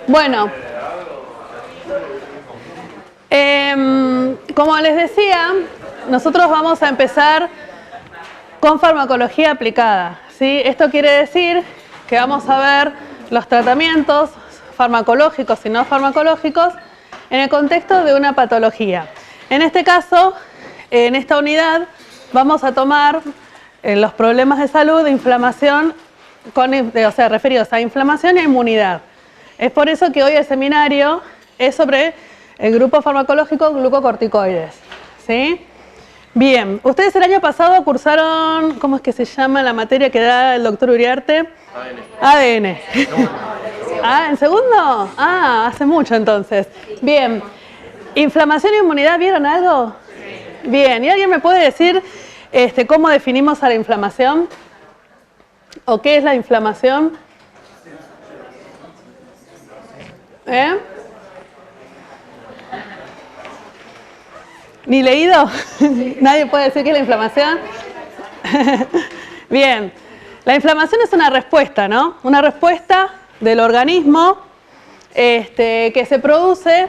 Bueno, como les decía, nosotros vamos a empezar con farmacología aplicada, ¿sí? Esto quiere decir que vamos a ver los tratamientos farmacológicos y no farmacológicos en el contexto de una patología. En este caso, en esta unidad, vamos a tomar los problemas de salud de inflamación, referidos a inflamación e inmunidad. Es por eso que hoy el seminario es sobre el grupo farmacológico glucocorticoides, ¿sí? Bien, ustedes el año pasado cursaron, ¿cómo es que se llama la materia que da el doctor Uriarte? ADN. Ah, ¿en segundo? Ah, hace mucho entonces. Bien, inflamación e inmunidad, ¿vieron algo? Bien, ¿y alguien me puede decir cómo definimos a la inflamación? ¿O qué es la inflamación? ¿Ni leído? ¿Nadie puede decir qué es la inflamación? Bien, la inflamación es una respuesta, ¿no? Una respuesta del organismo que se produce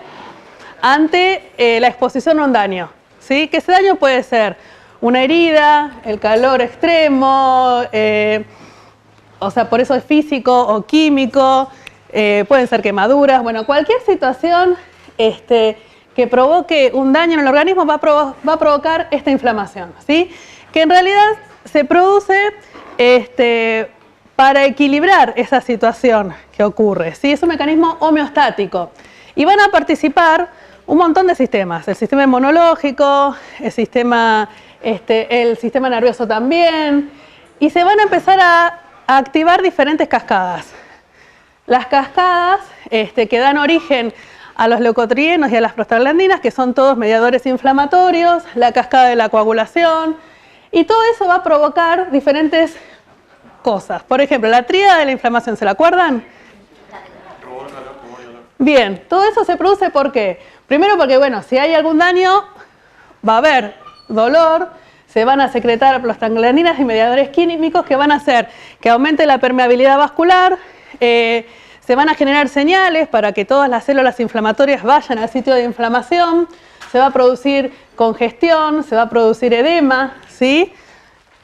ante la exposición a un daño, ¿sí? Que ese daño puede ser una herida, el calor extremo, por eso es físico o químico, pueden ser quemaduras, bueno, cualquier situación que provoque un daño en el organismo va a provocar esta inflamación, ¿sí? Que en realidad se produce para equilibrar esa situación que ocurre, ¿sí? Es un mecanismo homeostático y van a participar un montón de sistemas, el sistema inmunológico, el sistema nervioso también, y se van a empezar a activar diferentes cascadas. Las cascadas que dan origen a los leucotrienos y a las prostaglandinas, que son todos mediadores inflamatorios, la cascada de la coagulación, y todo eso va a provocar diferentes cosas. Por ejemplo, la tríada de la inflamación, ¿se la acuerdan? Bien, todo eso se produce ¿por qué? Primero porque, bueno, si hay algún daño, va a haber dolor, se van a secretar prostaglandinas y mediadores químicos que van a hacer que aumente la permeabilidad vascular, se van a generar señales para que todas las células inflamatorias vayan al sitio de inflamación, se va a producir congestión, se va a producir edema, ¿sí?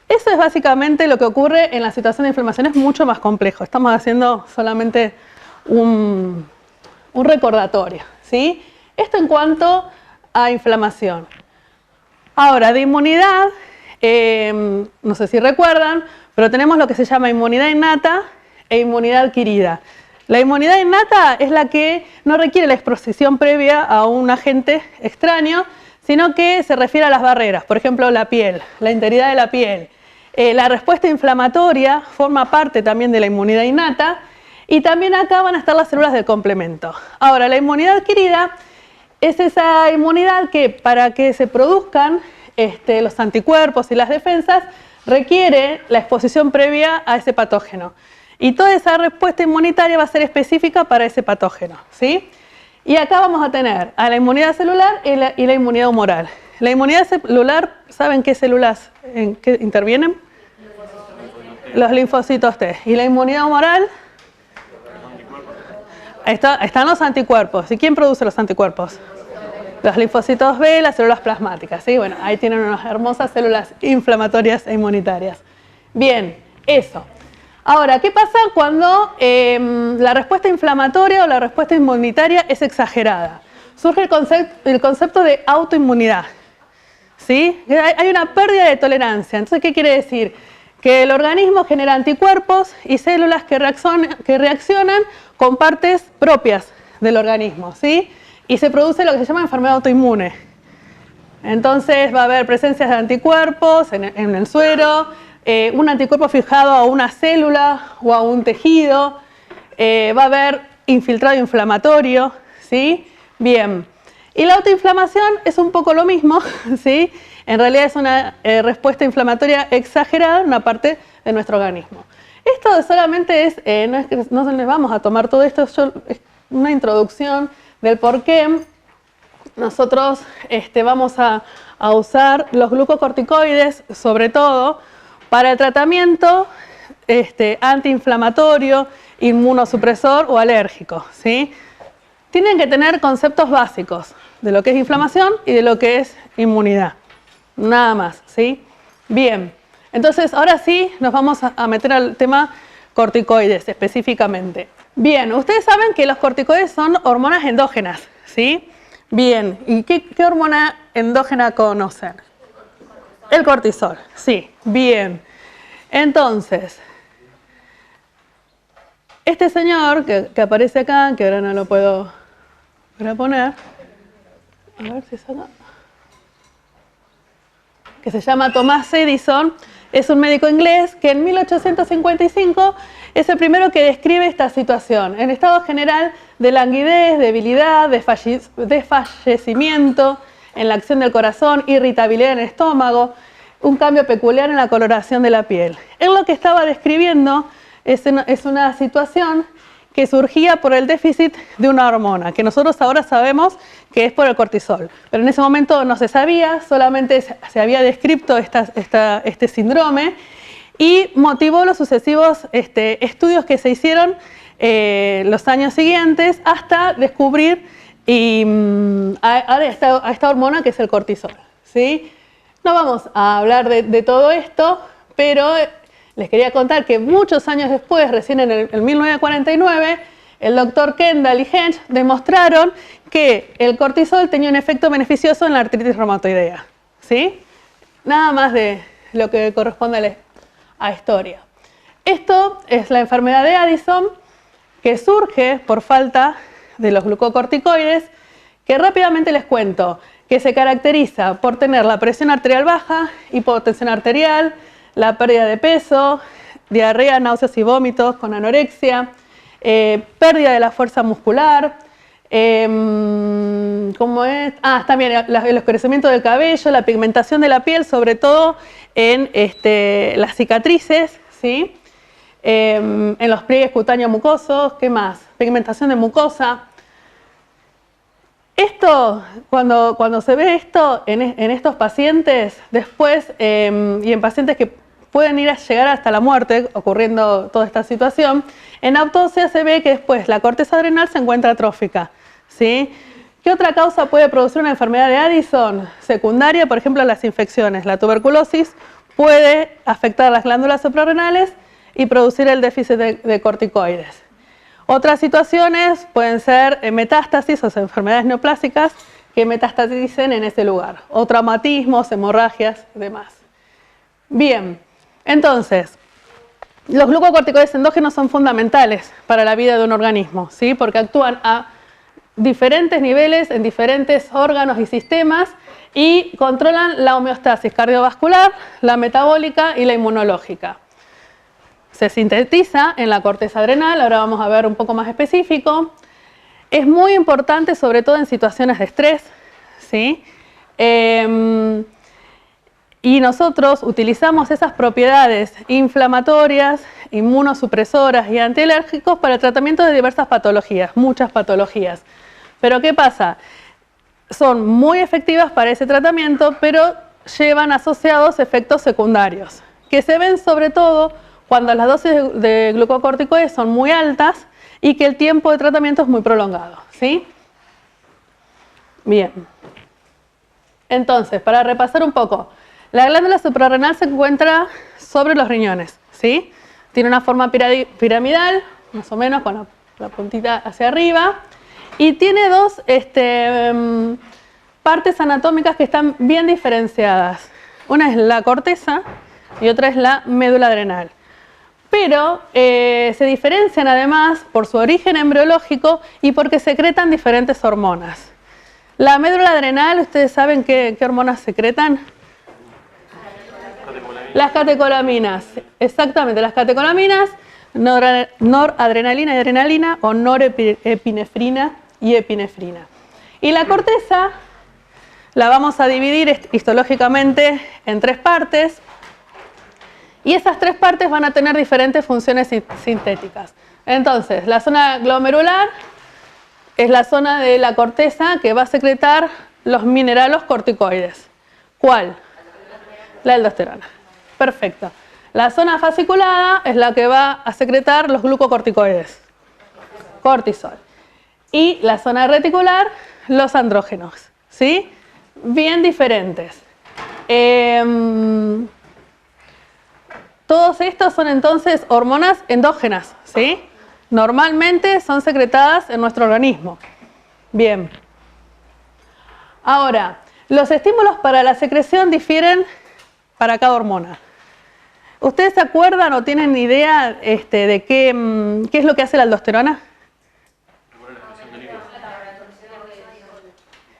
Eso es básicamente lo que ocurre en la situación de inflamación, es mucho más complejo. Estamos haciendo solamente un recordatorio, ¿sí? Esto en cuanto a inflamación. Ahora, de inmunidad, no sé si recuerdan, pero tenemos lo que se llama inmunidad innata e inmunidad adquirida. La inmunidad innata es la que no requiere la exposición previa a un agente extraño, sino que se refiere a las barreras, por ejemplo, la piel, la integridad de la piel. La respuesta inflamatoria forma parte también de la inmunidad innata y también acá van a estar las células del complemento. Ahora, la inmunidad adquirida es esa inmunidad que para que se produzcan los anticuerpos y las defensas requiere la exposición previa a ese patógeno. Y toda esa respuesta inmunitaria va a ser específica para ese patógeno, ¿sí? Y acá vamos a tener a la inmunidad celular y la inmunidad humoral. La inmunidad celular, ¿saben qué células en qué intervienen? Los linfocitos T. ¿Y la inmunidad humoral? Están los anticuerpos. ¿Y quién produce los anticuerpos? Los linfocitos B, las células plasmáticas, ¿sí? Bueno, ahí tienen unas hermosas células inflamatorias e inmunitarias. Bien, eso. Ahora, ¿qué pasa cuando la respuesta inflamatoria o la respuesta inmunitaria es exagerada? Surge el concepto de autoinmunidad, ¿sí? Hay una pérdida de tolerancia. Entonces, ¿qué quiere decir? Que el organismo genera anticuerpos y células que reaccionan con partes propias del organismo, ¿sí? Y se produce lo que se llama enfermedad autoinmune. Entonces, va a haber presencias de anticuerpos en el suero, un anticuerpo fijado a una célula o a un tejido, va a haber infiltrado inflamatorio, ¿sí? Bien, y la autoinflamación es un poco lo mismo, ¿sí? En realidad es una respuesta inflamatoria exagerada en una parte de nuestro organismo. Esto solamente no les vamos a tomar todo esto, es una introducción del por qué nosotros vamos a usar los glucocorticoides, sobre todo, para el tratamiento antiinflamatorio, inmunosupresor o alérgico, ¿sí? Tienen que tener conceptos básicos de lo que es inflamación y de lo que es inmunidad. Nada más, ¿sí? Bien, entonces ahora sí nos vamos a meter al tema corticoides específicamente. Bien, ustedes saben que los corticoides son hormonas endógenas, ¿sí? Bien, ¿y qué hormona endógena conocen? El cortisol, sí, bien. Entonces, este señor que aparece acá, que ahora no lo puedo poner, a ver si saca, que se llama Thomas Edison, es un médico inglés que en 1855 es el primero que describe esta situación, en estado general de languidez, debilidad, desfallecimiento en la acción del corazón, irritabilidad en el estómago, un cambio peculiar en la coloración de la piel. Él lo que estaba describiendo es una situación que surgía por el déficit de una hormona, que nosotros ahora sabemos que es por el cortisol. Pero en ese momento no se sabía, solamente se había descrito este síndrome y motivó los sucesivos estudios que se hicieron los años siguientes hasta descubrir a esta hormona que es el cortisol, ¿sí? No vamos a hablar de todo esto, pero les quería contar que muchos años después, recién en el 1949, el doctor Kendall y Hench demostraron que el cortisol tenía un efecto beneficioso en la artritis reumatoidea, ¿sí? Nada más de lo que corresponde a historia. Esto es la enfermedad de Addison, que surge por falta de los glucocorticoides, que rápidamente les cuento, que se caracteriza por tener la presión arterial baja, hipotensión arterial, la pérdida de peso, diarrea, náuseas y vómitos con anorexia, pérdida de la fuerza muscular, también el oscurecimiento del cabello, la pigmentación de la piel, sobre todo en las cicatrices, ¿sí? En los pliegues cutáneos mucosos, ¿qué más? Pigmentación de mucosa. Esto, cuando se ve esto en estos pacientes, después, y en pacientes que pueden llegar hasta la muerte, ocurriendo toda esta situación, en autopsia se ve que después la corteza adrenal se encuentra atrófica, ¿sí? ¿Qué otra causa puede producir una enfermedad de Addison? Secundaria, por ejemplo, las infecciones. La tuberculosis puede afectar las glándulas suprarrenales y producir el déficit de corticoides. Otras situaciones pueden ser metástasis o enfermedades neoplásicas que metastaticen en ese lugar, o traumatismos, hemorragias y demás. Bien, entonces, los glucocorticoides endógenos son fundamentales para la vida de un organismo, ¿sí? Porque actúan a diferentes niveles en diferentes órganos y sistemas y controlan la homeostasis cardiovascular, la metabólica y la inmunológica. Se sintetiza en la corteza adrenal, ahora vamos a ver un poco más específico. Es muy importante, sobre todo en situaciones de estrés, ¿sí? Y nosotros utilizamos esas propiedades inflamatorias, inmunosupresoras y antialérgicos para el tratamiento de diversas patologías, muchas patologías. Pero ¿qué pasa? Son muy efectivas para ese tratamiento, pero llevan asociados efectos secundarios, que se ven sobre todo cuando las dosis de glucocorticoides son muy altas y que el tiempo de tratamiento es muy prolongado, ¿sí? Bien. Entonces, para repasar un poco, la glándula suprarrenal se encuentra sobre los riñones, ¿sí? Tiene una forma piramidal, más o menos con la puntita hacia arriba, y tiene dos partes anatómicas que están bien diferenciadas. Una es la corteza y otra es la médula adrenal. Pero se diferencian además por su origen embriológico y porque secretan diferentes hormonas. La médula adrenal, ¿ustedes saben qué hormonas secretan? Las catecolaminas, exactamente, las catecolaminas, noradrenalina y adrenalina, o norepinefrina y epinefrina. Y la corteza la vamos a dividir histológicamente en tres partes. Y esas tres partes van a tener diferentes funciones sintéticas. Entonces, la zona glomerular es la zona de la corteza que va a secretar los minerales corticoides. ¿Cuál? La aldosterona. Perfecto. La zona fasciculada es la que va a secretar los glucocorticoides, cortisol. Y la zona reticular, los andrógenos, ¿sí? Bien diferentes. Todos estos son entonces hormonas endógenas, ¿sí? Normalmente son secretadas en nuestro organismo. Bien. Ahora, los estímulos para la secreción difieren para cada hormona. ¿Ustedes se acuerdan o tienen idea de qué es lo que hace la aldosterona?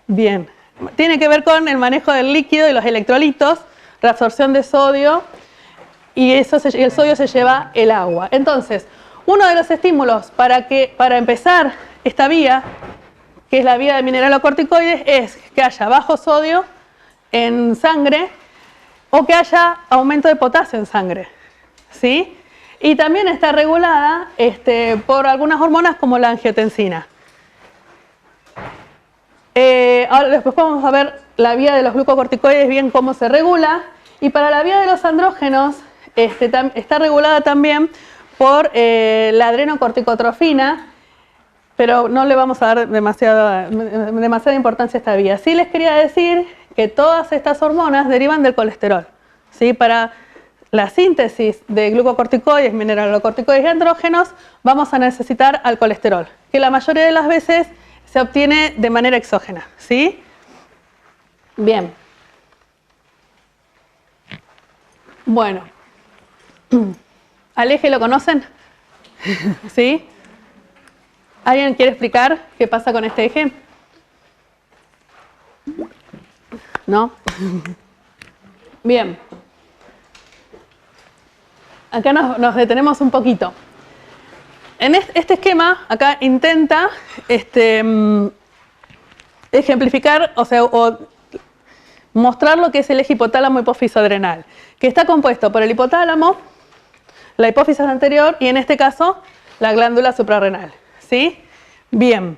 Bien. Tiene que ver con el manejo del líquido y los electrolitos, reabsorción de sodio, y el sodio se lleva el agua. Entonces, uno de los estímulos para empezar esta vía, que es la vía de mineralocorticoides, es que haya bajo sodio en sangre o que haya aumento de potasio en sangre, ¿sí? Y también está regulada por algunas hormonas como la angiotensina. Ahora después vamos a ver la vía de los glucocorticoides, bien cómo se regula. Y para la vía de los andrógenos está regulada también por la adrenocorticotrofina, pero no le vamos a dar demasiada importancia a esta vía. Sí les quería decir que todas estas hormonas derivan del colesterol, ¿sí? Para la síntesis de glucocorticoides, mineralocorticoides y andrógenos vamos a necesitar al colesterol, que la mayoría de las veces se obtiene de manera exógena, ¿sí? Bien. Bueno. ¿Al eje lo conocen? ¿Sí? ¿Alguien quiere explicar qué pasa con este eje? ¿No? Bien. Acá nos detenemos un poquito. En este esquema, acá intenta ejemplificar, o mostrar lo que es el eje hipotálamo hipófisis adrenal, que está compuesto por el hipotálamo, la hipófisis anterior y en este caso la glándula suprarrenal, ¿sí? Bien.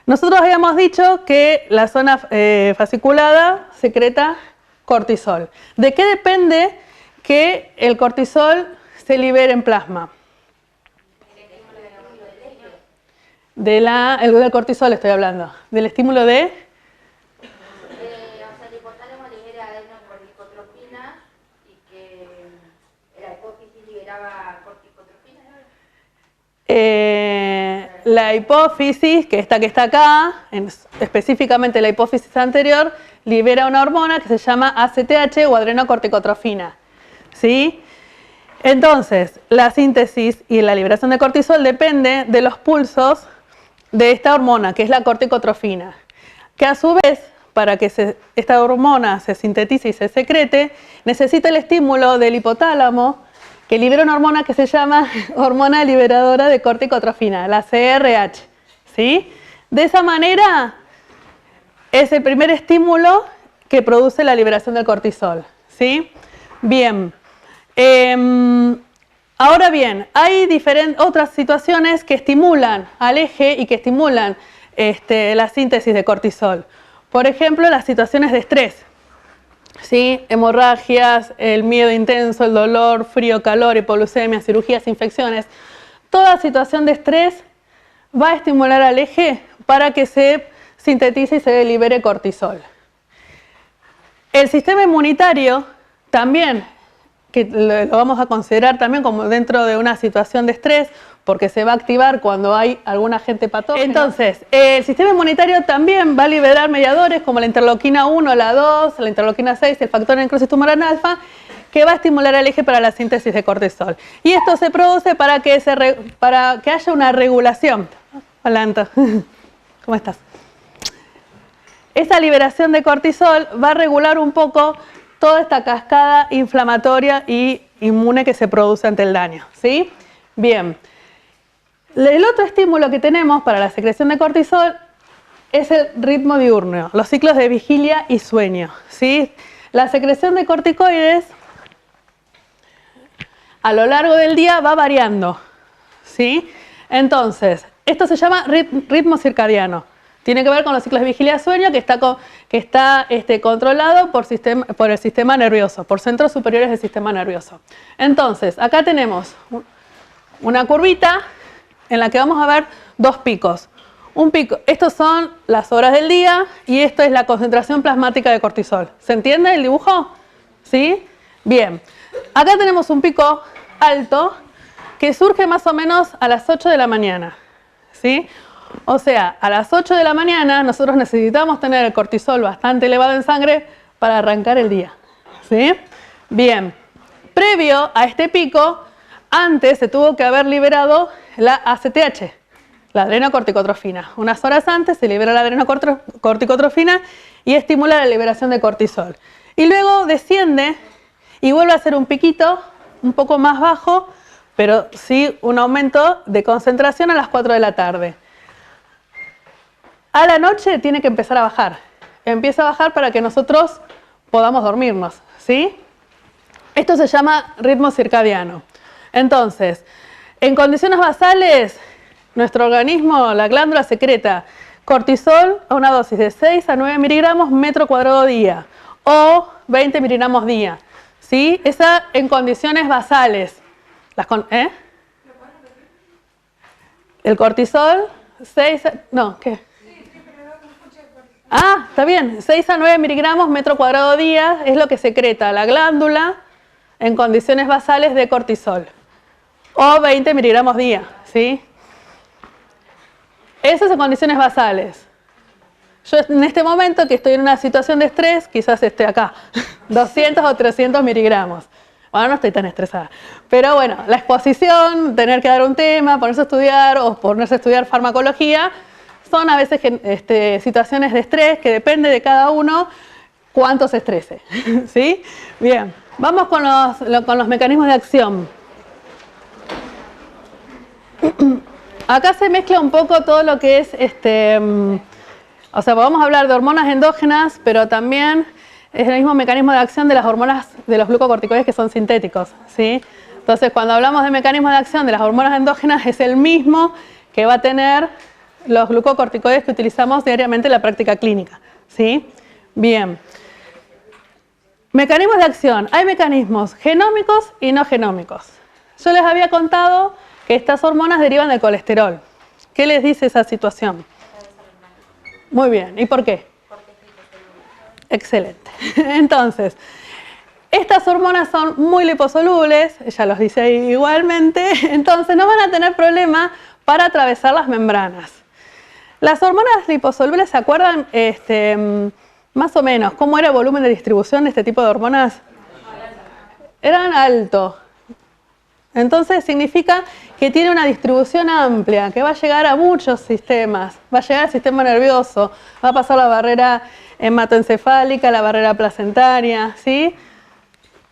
Nosotros habíamos dicho que la zona fasciculada secreta cortisol. ¿De qué depende que el cortisol se libere en plasma? Del cortisol estoy hablando. Del estímulo de... el hipotálamo libera adrenocorticotropina y que la hipófisis liberaba corticotropina, ¿no? La hipófisis, que está acá, específicamente la hipófisis anterior, libera una hormona que se llama ACTH o adrenocorticotrofina, ¿sí? Entonces, la síntesis y la liberación de cortisol depende de los pulsos de esta hormona, que es la corticotrofina, que a su vez, para que esta hormona se sintetice y se secrete, necesita el estímulo del hipotálamo, que libera una hormona que se llama hormona liberadora de corticotrofina, la CRH, ¿sí? De esa manera, es el primer estímulo que produce la liberación del cortisol, ¿sí? Bien. Ahora bien, hay otras situaciones que estimulan al eje y que estimulan la síntesis de cortisol. Por ejemplo, las situaciones de estrés, ¿sí? Hemorragias, el miedo intenso, el dolor, frío, calor, hipoglucemia, cirugías, infecciones. Toda situación de estrés va a estimular al eje para que se sintetice y se libere cortisol. El sistema inmunitario también, que lo vamos a considerar también como dentro de una situación de estrés, porque se va a activar cuando hay algún agente patógeno. Entonces, el sistema inmunitario también va a liberar mediadores como la interleuquina 1, la 2, la interleuquina 6, el factor de necrosis tumoral alfa, que va a estimular al eje para la síntesis de cortisol. Y esto se produce para que haya una regulación. Hola, Anto. ¿Cómo estás? Esa liberación de cortisol va a regular un poco toda esta cascada inflamatoria y inmune que se produce ante el daño, ¿sí? Bien. El otro estímulo que tenemos para la secreción de cortisol es el ritmo diurno, los ciclos de vigilia y sueño, ¿sí? La secreción de corticoides a lo largo del día va variando, ¿sí? Entonces, esto se llama ritmo circadiano, Tiene que ver con los ciclos de vigilia y sueño que está controlado por el sistema nervioso, por centros superiores del sistema nervioso. Entonces, acá tenemos una curvita en la que vamos a ver dos picos. Un pico, estos son las horas del día y esto es la concentración plasmática de cortisol. ¿Se entiende el dibujo? ¿Sí? Bien. Acá tenemos un pico alto que surge más o menos a las 8 de la mañana. ¿Sí? O sea, a las 8 de la mañana nosotros necesitamos tener el cortisol bastante elevado en sangre para arrancar el día. ¿Sí? Bien. Previo a este pico, antes se tuvo que haber liberado la ACTH, la adrenocorticotrofina. Unas horas antes se libera la adrenocorticotrofina y estimula la liberación de cortisol. Y luego desciende y vuelve a hacer un piquito un poco más bajo, pero sí un aumento de concentración a las 4 de la tarde. A la noche tiene que empezar a bajar. Empieza a bajar para que nosotros podamos dormirnos, ¿sí? Esto se llama ritmo circadiano. Entonces, en condiciones basales, nuestro organismo, la glándula secreta cortisol a una dosis de 6 a 9 miligramos metro cuadrado día o 20 miligramos día. ¿Sí? Esa en condiciones basales. El cortisol, 6, no, ¿qué? Ah, está bien, 6 a 9 miligramos metro cuadrado día es lo que secreta la glándula en condiciones basales de cortisol. O 20 miligramos día, ¿sí? Eso es en condiciones basales. Yo en este momento que estoy en una situación de estrés, quizás esté acá, 200 o 300 miligramos. Bueno, no estoy tan estresada. Pero bueno, la exposición, tener que dar un tema, ponerse a estudiar o ponerse a estudiar farmacología, son a veces situaciones de estrés que depende de cada uno cuánto se estrese. ¿Sí? Bien, vamos con los mecanismos de acción. Acá se mezcla un poco todo lo que es, o sea, vamos a hablar de hormonas endógenas, pero también es el mismo mecanismo de acción de las hormonas de los glucocorticoides que son sintéticos, ¿sí? Entonces, cuando hablamos de mecanismo de acción de las hormonas endógenas, es el mismo que va a tener los glucocorticoides que utilizamos diariamente en la práctica clínica, ¿sí? Bien. Mecanismos de acción. Hay mecanismos genómicos y no genómicos. Yo les había contado que estas hormonas derivan del colesterol. ¿Qué les dice esa situación? Muy bien. ¿Y por qué? Excelente. Entonces, estas hormonas son muy liposolubles, ella los dice ahí igualmente, entonces no van a tener problema para atravesar las membranas. Las hormonas liposolubles, ¿se acuerdan más o menos cómo era el volumen de distribución de este tipo de hormonas? Eran alto. Entonces significa que tiene una distribución amplia, que va a llegar a muchos sistemas, va a llegar al sistema nervioso, va a pasar la barrera hematoencefálica, la barrera placentaria, ¿sí?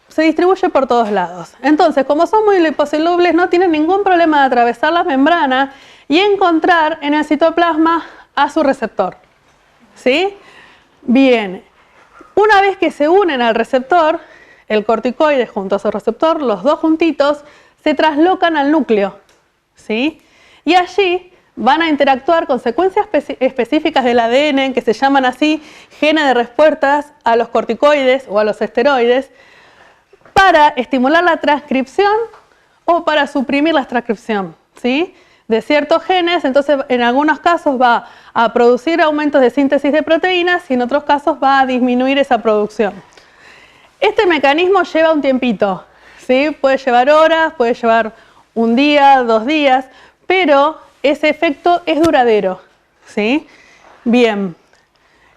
Se distribuye por todos lados. Entonces, como son muy liposolubles, no tienen ningún problema de atravesar la membrana y encontrar en el citoplasma a su receptor, ¿sí? Bien, una vez que se unen al receptor, el corticoide junto a su receptor, los dos juntitos, se traslocan al núcleo, ¿sí? Y allí van a interactuar con secuencias específicas del ADN que se llaman así genes de respuestas a los corticoides o a los esteroides para estimular la transcripción o para suprimir la transcripción, ¿sí? De ciertos genes. Entonces en algunos casos va a producir aumentos de síntesis de proteínas y en otros casos va a disminuir esa producción. Este mecanismo lleva un tiempito, ¿sí? Puede llevar horas, puede llevar un día, 2 días, pero ese efecto es duradero, ¿sí? Bien.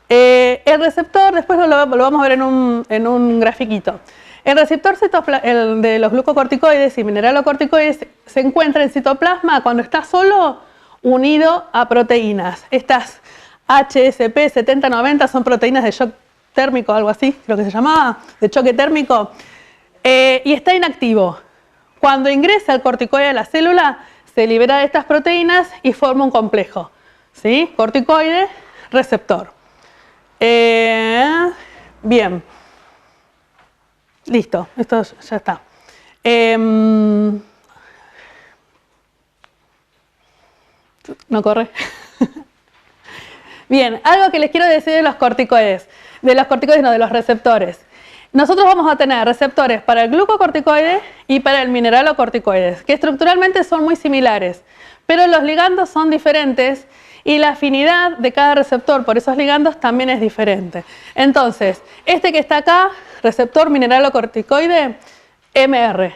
El receptor, después lo vamos a ver en un grafiquito. El receptor de los glucocorticoides y mineralocorticoides se encuentra en citoplasma cuando está solo unido a proteínas. Estas HSP 70-90 son proteínas de shock térmico, algo así, lo que se llamaba, de choque térmico, y está inactivo. Cuando ingresa el corticoide a la célula, se libera de estas proteínas y forma un complejo, ¿sí? Corticoide, receptor. Bien. Listo, esto ya está. ¿No corre? Bien, algo que les quiero decir de los corticoides. De los receptores. Nosotros vamos a tener receptores para el glucocorticoide y para el mineralocorticoides, que estructuralmente son muy similares, pero los ligandos son diferentes y la afinidad de cada receptor por esos ligandos también es diferente. Entonces, este que está acá, receptor mineralocorticoide, MR,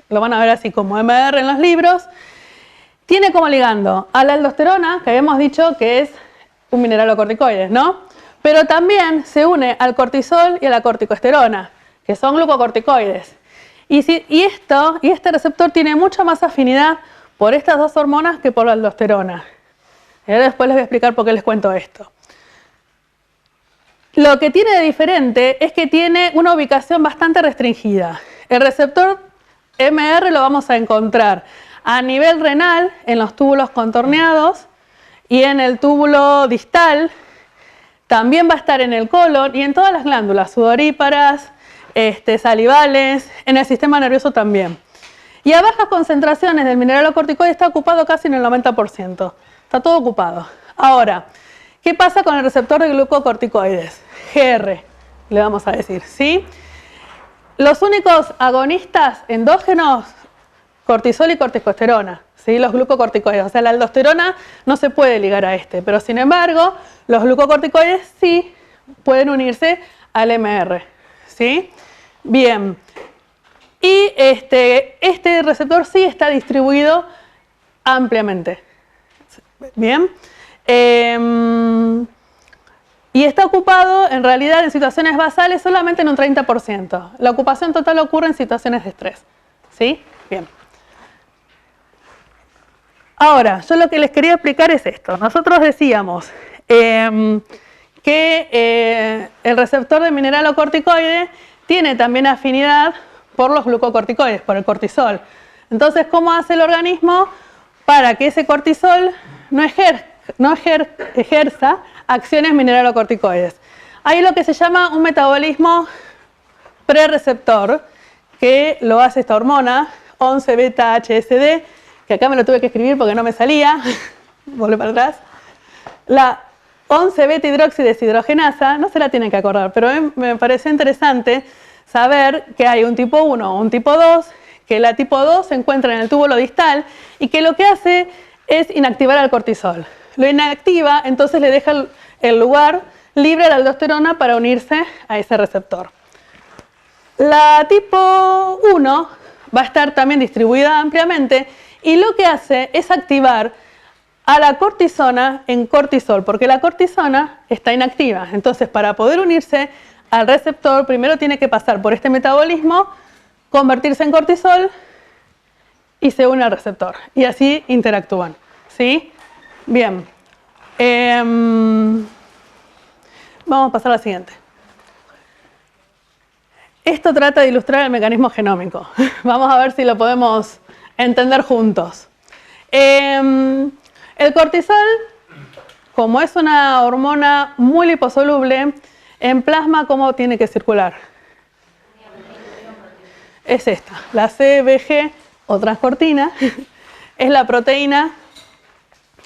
lo van a ver así como MR en los libros, tiene como ligando a la aldosterona, que habíamos dicho que es un mineralocorticoide, ¿no? Pero también se une al cortisol y a la corticosterona, que son glucocorticoides. Y este receptor tiene mucha más afinidad por estas dos hormonas que por la aldosterona. Y ahora después les voy a explicar por qué les cuento esto. Lo que tiene de diferente es que tiene una ubicación bastante restringida. El receptor MR lo vamos a encontrar a nivel renal, en los túbulos contorneados y en el túbulo distal. También va a estar en el colon y en todas las glándulas sudoríparas, salivales, en el sistema nervioso también. Y a bajas concentraciones del mineralocorticoide está ocupado casi en el 90%. Está todo ocupado. Ahora, ¿qué pasa con el receptor de glucocorticoides? GR, le vamos a decir, ¿sí? Los únicos agonistas endógenos, cortisol y corticosterona, ¿sí? Los glucocorticoides. O sea, la aldosterona no se puede ligar a pero sin embargo, los glucocorticoides sí pueden unirse al MR, ¿sí? Bien. Y este receptor sí está distribuido ampliamente. Bien. Y está ocupado en realidad en situaciones basales solamente en un 30%. La ocupación total ocurre en situaciones de estrés. ¿Sí? Bien. Ahora, yo lo que les quería explicar es esto. Nosotros decíamos que el receptor de mineralocorticoide tiene también afinidad por los glucocorticoides, por el cortisol. Entonces, ¿cómo hace el organismo para que ese cortisol no ejerza acciones mineralocorticoides? Hay lo que se llama un metabolismo prereceptor, que lo hace esta hormona, 11-beta-HSD, que acá me lo tuve que escribir porque no me salía, volví para atrás. La 11-beta-hidroxideshidrogenasa, no se la tienen que acordar, pero me pareció interesante saber que hay un tipo 1 o un tipo 2, que la tipo 2 se encuentra en el túbulo distal y que lo que hace es inactivar al cortisol. Lo inactiva, entonces le deja el lugar libre a la aldosterona para unirse a ese receptor. La tipo 1 va a estar también distribuida ampliamente y lo que hace es activar a la cortisona en cortisol, porque la cortisona está inactiva. Entonces, para poder unirse al receptor, primero tiene que pasar por este metabolismo, convertirse en cortisol y se une al receptor. Y así interactúan. ¿Sí? Bien. Vamos a pasar a la siguiente. Esto trata de ilustrar el mecanismo genómico. Vamos a ver si lo podemos entender juntos. El cortisol, como es una hormona muy liposoluble, en plasma, ¿cómo tiene que circular? Es esta, la CBG o transcortina, es la proteína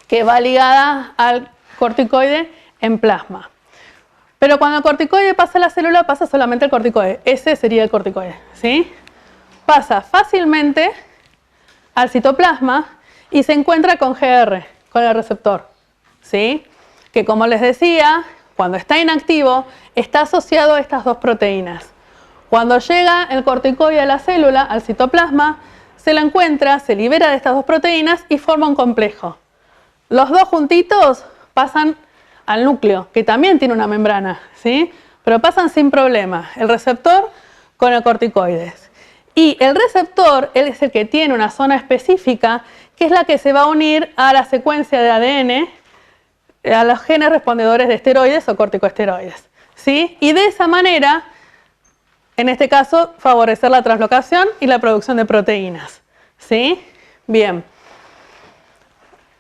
que va ligada al corticoide en plasma. Pero cuando el corticoide pasa a la célula, pasa solamente el corticoide. Ese sería el corticoide, ¿sí? Pasa fácilmente al citoplasma y se encuentra con GR, con el receptor, ¿sí? Que como les decía, cuando está inactivo, está asociado a estas dos proteínas. Cuando llega el corticoide a la célula, al citoplasma, se la encuentra, se libera de estas dos proteínas y forma un complejo. Los dos juntitos pasan al núcleo, que también tiene una membrana, ¿sí? Pero pasan sin problema, el receptor con el corticoides. Y el receptor, él es el que tiene una zona específica, que es la que se va a unir a la secuencia de ADN, a los genes respondedores de esteroides o corticosteroides, ¿sí? Y de esa manera, en este caso, favorecer la translocación y la producción de proteínas, ¿sí? Bien.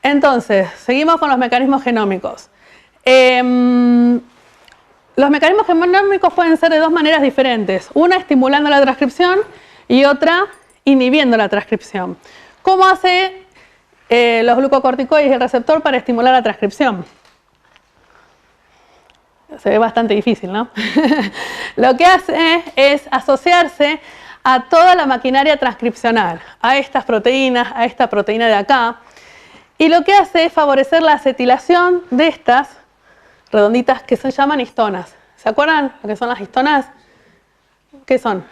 Entonces, seguimos con los mecanismos genómicos. Los mecanismos genómicos pueden ser de dos maneras diferentes. Una estimulando la transcripción y otra inhibiendo la transcripción. ¿Cómo hace los glucocorticoides y el receptor para estimular la transcripción? Se ve bastante difícil, ¿no? Lo que hace es asociarse a toda la maquinaria transcripcional, a estas proteínas, a esta proteína de acá, y lo que hace es favorecer la acetilación de estas redonditas que se llaman histonas. ¿Se acuerdan lo que son las histonas? ¿Qué son?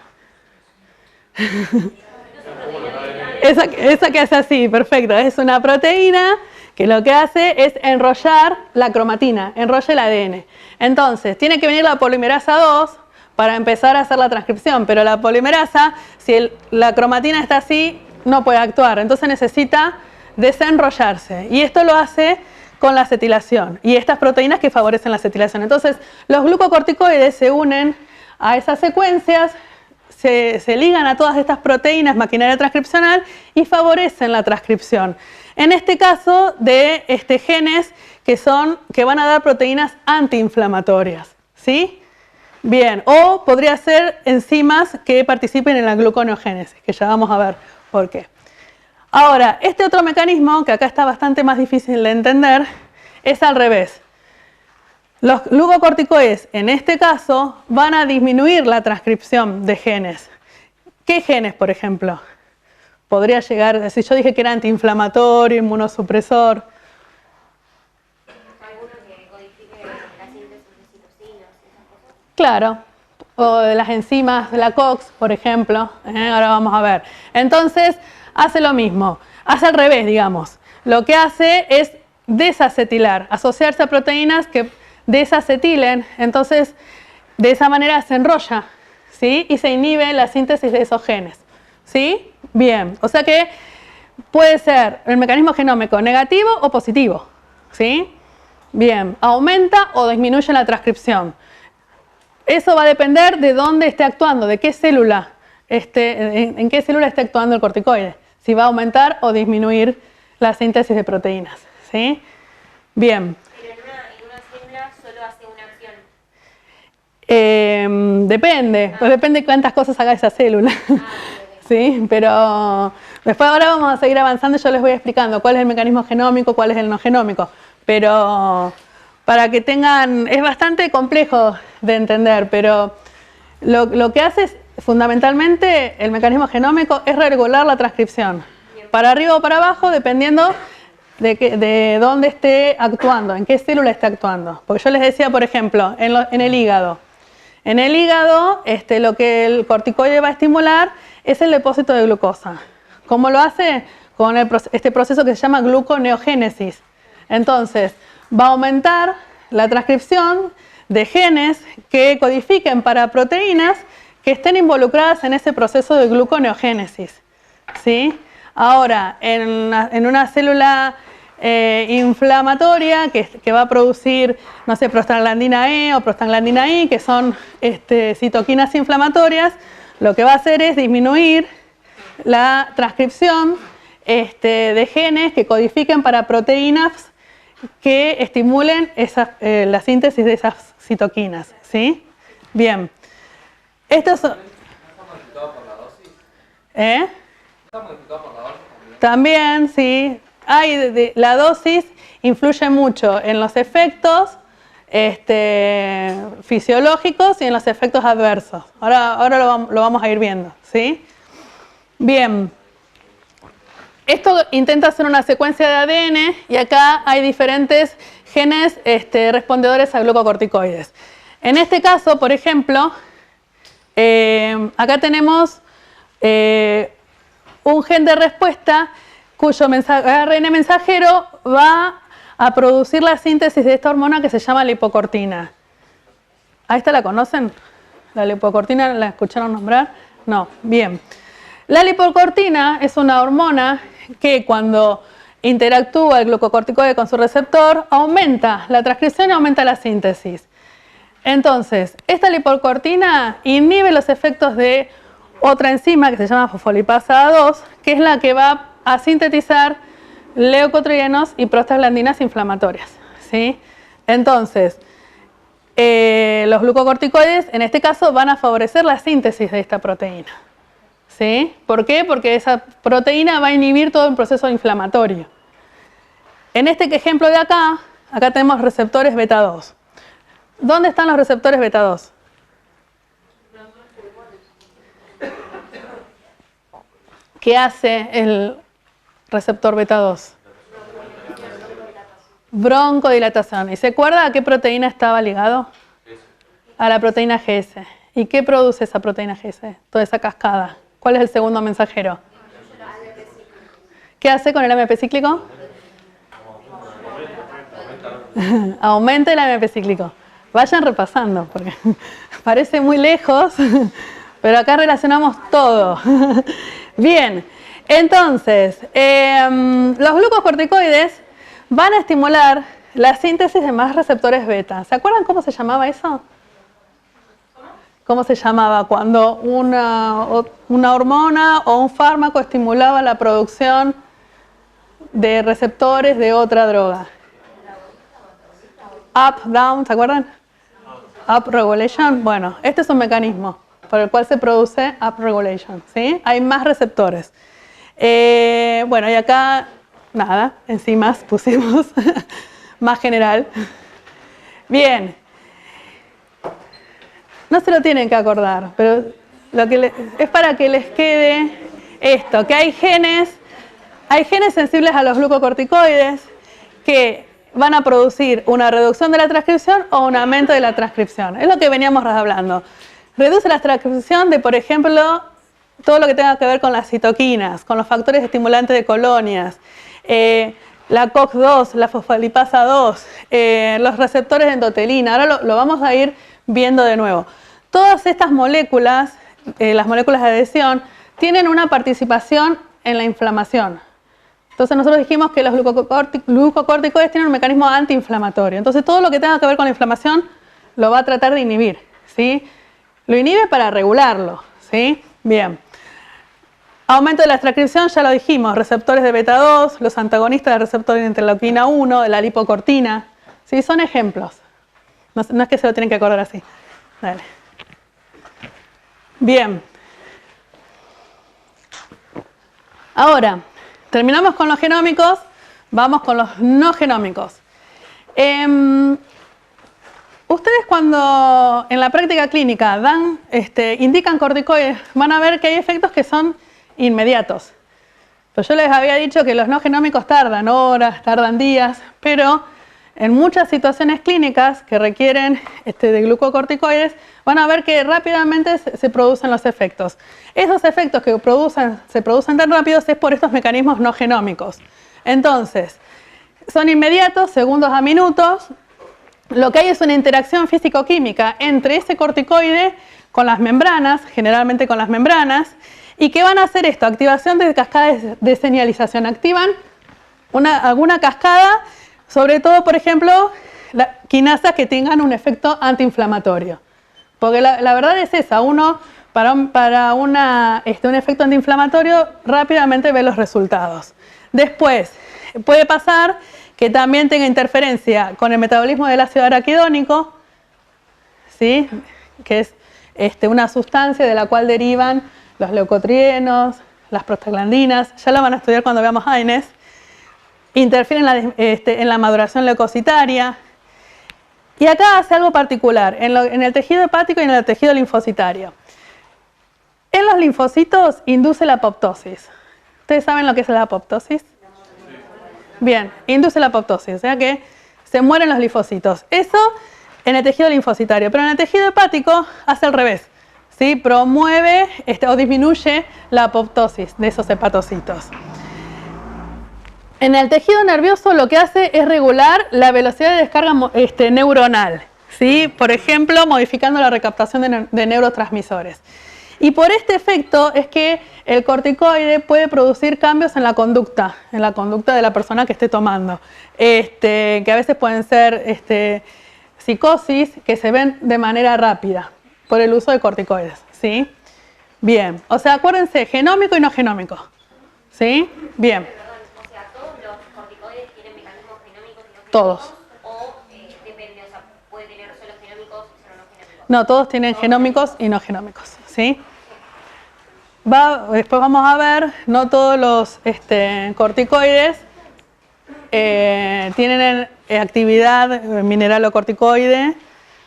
Esa que hace así, perfecto. Es una proteína que lo que hace es enrollar la cromatina, enrolla el ADN. Entonces, tiene que venir la polimerasa 2 para empezar a hacer la transcripción, pero la polimerasa, si la cromatina está así, no puede actuar. Entonces necesita desenrollarse. Y esto lo hace con la acetilación y estas proteínas que favorecen la acetilación. Entonces, los glucocorticoides se unen a esas secuencias, se ligan a todas estas proteínas, maquinaria transcripcional, y favorecen la transcripción. En este caso, de genes que van a dar proteínas antiinflamatorias, ¿sí? Bien, o podría ser enzimas que participen en la gluconeogénesis, que ya vamos a ver por qué. Ahora, este otro mecanismo, que acá está bastante más difícil de entender, es al revés. Los glucocorticoides, en este caso, van a disminuir la transcripción de genes. ¿Qué genes, por ejemplo? Podría llegar, si yo dije que era antiinflamatorio, inmunosupresor. Algunos que codifiquen la síntesis de citocinas, esas cosas. Claro, o de las enzimas de la COX, por ejemplo. Ahora vamos a ver. Entonces, hace lo mismo, hace al revés, digamos. Lo que hace es desacetilar, asociarse a proteínas que desacetilen, entonces de esa manera se enrolla, ¿sí? Y se inhibe la síntesis de esos genes, ¿sí? Bien, o sea que puede ser el mecanismo genómico negativo o positivo, ¿sí? Bien, aumenta o disminuye la transcripción. Eso va a depender de dónde esté actuando, de qué célula, en qué célula esté actuando el corticoide, si va a aumentar o disminuir la síntesis de proteínas, ¿sí? Bien. Pero en una célula solo hace una acción. Depende, pues depende de cuántas cosas haga esa célula. Sí, pero después ahora vamos a seguir avanzando y yo les voy explicando cuál es el mecanismo genómico, cuál es el no genómico. Pero para que tengan, es bastante complejo de entender, pero lo que hace es, fundamentalmente el mecanismo genómico es regular la transcripción. Para arriba o para abajo, dependiendo de dónde esté actuando, en qué célula esté actuando. Porque yo les decía, por ejemplo, en el hígado. En el hígado, lo que el corticoide va a estimular es el depósito de glucosa. ¿Cómo lo hace? Con este proceso que se llama gluconeogénesis. Entonces, va a aumentar la transcripción de genes que codifiquen para proteínas que estén involucradas en ese proceso de gluconeogénesis, ¿sí? Ahora, en una célula inflamatoria que va a producir, no sé, prostaglandina E o prostaglandina I, que son citoquinas inflamatorias, lo que va a hacer es disminuir la transcripción de genes que codifiquen para proteínas que estimulen la síntesis de esas citoquinas, ¿sí? Bien. Estos son... ¿Está modificado por la dosis? ¿Está modificado por la dosis También, también? sí. La dosis influye mucho en los efectos fisiológicos y en los efectos adversos. Ahora lo vamos a ir viendo, ¿sí? Bien. Esto intenta hacer una secuencia de ADN y acá hay diferentes genes respondedores a glucocorticoides. En este caso, por ejemplo, acá tenemos un gen de respuesta cuyo ARN mensajero va a producir la síntesis de esta hormona que se llama lipocortina. ¿A esta la conocen? ¿La lipocortina la escucharon nombrar? No, bien. La lipocortina es una hormona que cuando interactúa el glucocorticoide con su receptor aumenta la transcripción y aumenta la síntesis. Entonces, esta lipocortina inhibe los efectos de otra enzima que se llama fosfolipasa 2, que es la que va a sintetizar leucotrienos y prostaglandinas inflamatorias, ¿sí? Entonces, los glucocorticoides en este caso van a favorecer la síntesis de esta proteína, ¿sí? ¿Por qué? Porque esa proteína va a inhibir todo el proceso inflamatorio. En este ejemplo de acá tenemos receptores beta 2. ¿Dónde están los receptores beta 2? ¿Qué hace el receptor beta 2? Broncodilatación. ¿Y se acuerda a qué proteína estaba ligado? A la proteína GS. ¿Y qué produce esa proteína GS? Toda esa cascada. ¿Cuál es el segundo mensajero? ¿Qué hace con el AMP cíclico? Aumenta el AMP cíclico. Vayan repasando, porque parece muy lejos, pero acá relacionamos todo. Bien, entonces, los glucocorticoides van a estimular la síntesis de más receptores beta. ¿Se acuerdan cómo se llamaba eso? ¿Cómo se llamaba cuando una hormona o un fármaco estimulaba la producción de receptores de otra droga? Up, down, ¿se acuerdan? Up regulation. Bueno, este es un mecanismo por el cual se produce up regulation, ¿sí? Hay más receptores. Bueno, y acá, nada, enzimas pusimos, más general. Bien. No se lo tienen que acordar, pero es para que les quede esto, que hay genes sensibles a los glucocorticoides que van a producir una reducción de la transcripción o un aumento de la transcripción. Es lo que veníamos hablando. Reduce la transcripción de, por ejemplo, todo lo que tenga que ver con las citoquinas, con los factores estimulantes de colonias, la COX-2, la fosfolipasa 2, los receptores de endotelina. Ahora lo vamos a ir viendo de nuevo. Todas estas moléculas, las moléculas de adhesión, tienen una participación en la inflamación. Entonces nosotros dijimos que los glucocorticoides tienen un mecanismo antiinflamatorio. Entonces todo lo que tenga que ver con la inflamación lo va a tratar de inhibir, ¿sí? Lo inhibe para regularlo, ¿sí? Bien. Aumento de la transcripción, ya lo dijimos, receptores de beta 2, los antagonistas del receptor de interleuquina 1, de la lipocortina, ¿sí? Son ejemplos. No es que se lo tienen que acordar así. Dale. Bien. Ahora, terminamos con los genómicos, vamos con los no genómicos. Ustedes cuando en la práctica clínica indican corticoides, van a ver que hay efectos que son inmediatos. Pues yo les había dicho que los no genómicos tardan horas, tardan días, pero en muchas situaciones clínicas que requieren de glucocorticoides, van a ver que rápidamente se producen los efectos. Esos efectos que se producen tan rápidos es por estos mecanismos no genómicos. Entonces, son inmediatos, segundos a minutos. Lo que hay es una interacción físico-química entre ese corticoide con las membranas, generalmente con las membranas. ¿Y qué van a hacer esto? Activación de cascadas de señalización. Activan alguna cascada, sobre todo, por ejemplo, quinasas que tengan un efecto antiinflamatorio. Porque la verdad es esa, uno para un efecto antiinflamatorio rápidamente ve los resultados. Después, puede pasar que también tenga interferencia con el metabolismo del ácido araquidónico, ¿sí? Que es una sustancia de la cual derivan los leucotrienos, las prostaglandinas, ya lo van a estudiar cuando veamos AINES. Interfieren en la maduración leucocitaria. Y acá hace algo particular, en el tejido hepático y en el tejido linfocitario. En los linfocitos induce la apoptosis. ¿Ustedes saben lo que es la apoptosis? Bien, induce la apoptosis, o sea que se mueren los linfocitos. Eso en el tejido linfocitario, pero en el tejido hepático hace al revés, ¿sí? Promueve o disminuye la apoptosis de esos hepatocitos. En el tejido nervioso lo que hace es regular la velocidad de descarga neuronal, ¿sí? Por ejemplo, modificando la recaptación de neurotransmisores. Y por este efecto es que el corticoide puede producir cambios en la conducta de la persona que esté tomando, que a veces pueden ser psicosis que se ven de manera rápida por el uso de corticoides, ¿sí? Bien, o sea, acuérdense, genómico y no genómico, ¿sí? Bien. O sea, todos los corticoides tienen mecanismos genómicos y no genómicos. Todos. O depende, o sea, puede tener solo genómicos y solo no genómicos. No, todos tienen genómicos y no genómicos, ¿sí? Después vamos a ver, no todos los corticoides tienen actividad mineralocorticoide,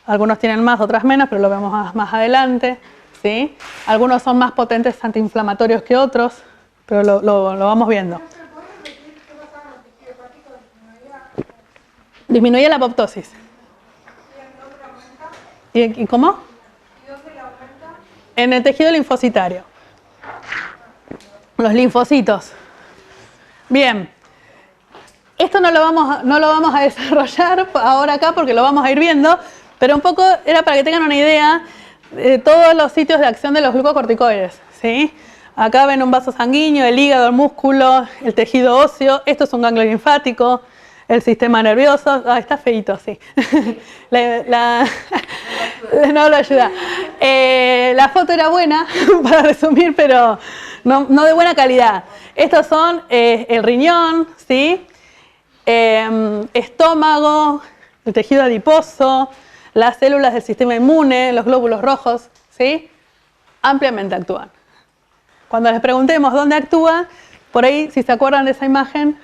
Algunos tienen más, otras menos, pero lo vemos más adelante, ¿sí? Algunos son más potentes antiinflamatorios que otros, pero lo vamos viendo. Disminuye la apoptosis. ¿Y cómo? En el tejido linfocitario. Los linfocitos. Bien. Esto no lo vamos a desarrollar ahora acá porque lo vamos a ir viendo, pero un poco era para que tengan una idea de todos los sitios de acción de los glucocorticoides, ¿sí? Acá ven un vaso sanguíneo, el hígado, el músculo, el tejido óseo, esto es un ganglio linfático, el sistema nervioso, está feíto, sí. No lo ayuda. La foto era buena, para resumir, pero no de buena calidad. Estos son el riñón, ¿sí? Estómago, el tejido adiposo, las células del sistema inmune, los glóbulos rojos, ¿sí? Ampliamente actúan. Cuando les preguntemos dónde actúa, por ahí, si se acuerdan de esa imagen,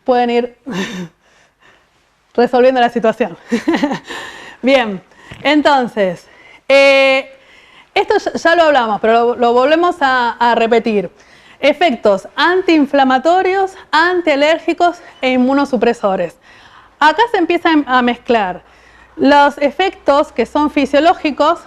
pueden ir resolviendo la situación. Bien, entonces, esto ya lo hablamos, pero lo volvemos a repetir. Efectos antiinflamatorios, antialérgicos e inmunosupresores. Acá se empiezan a mezclar los efectos que son fisiológicos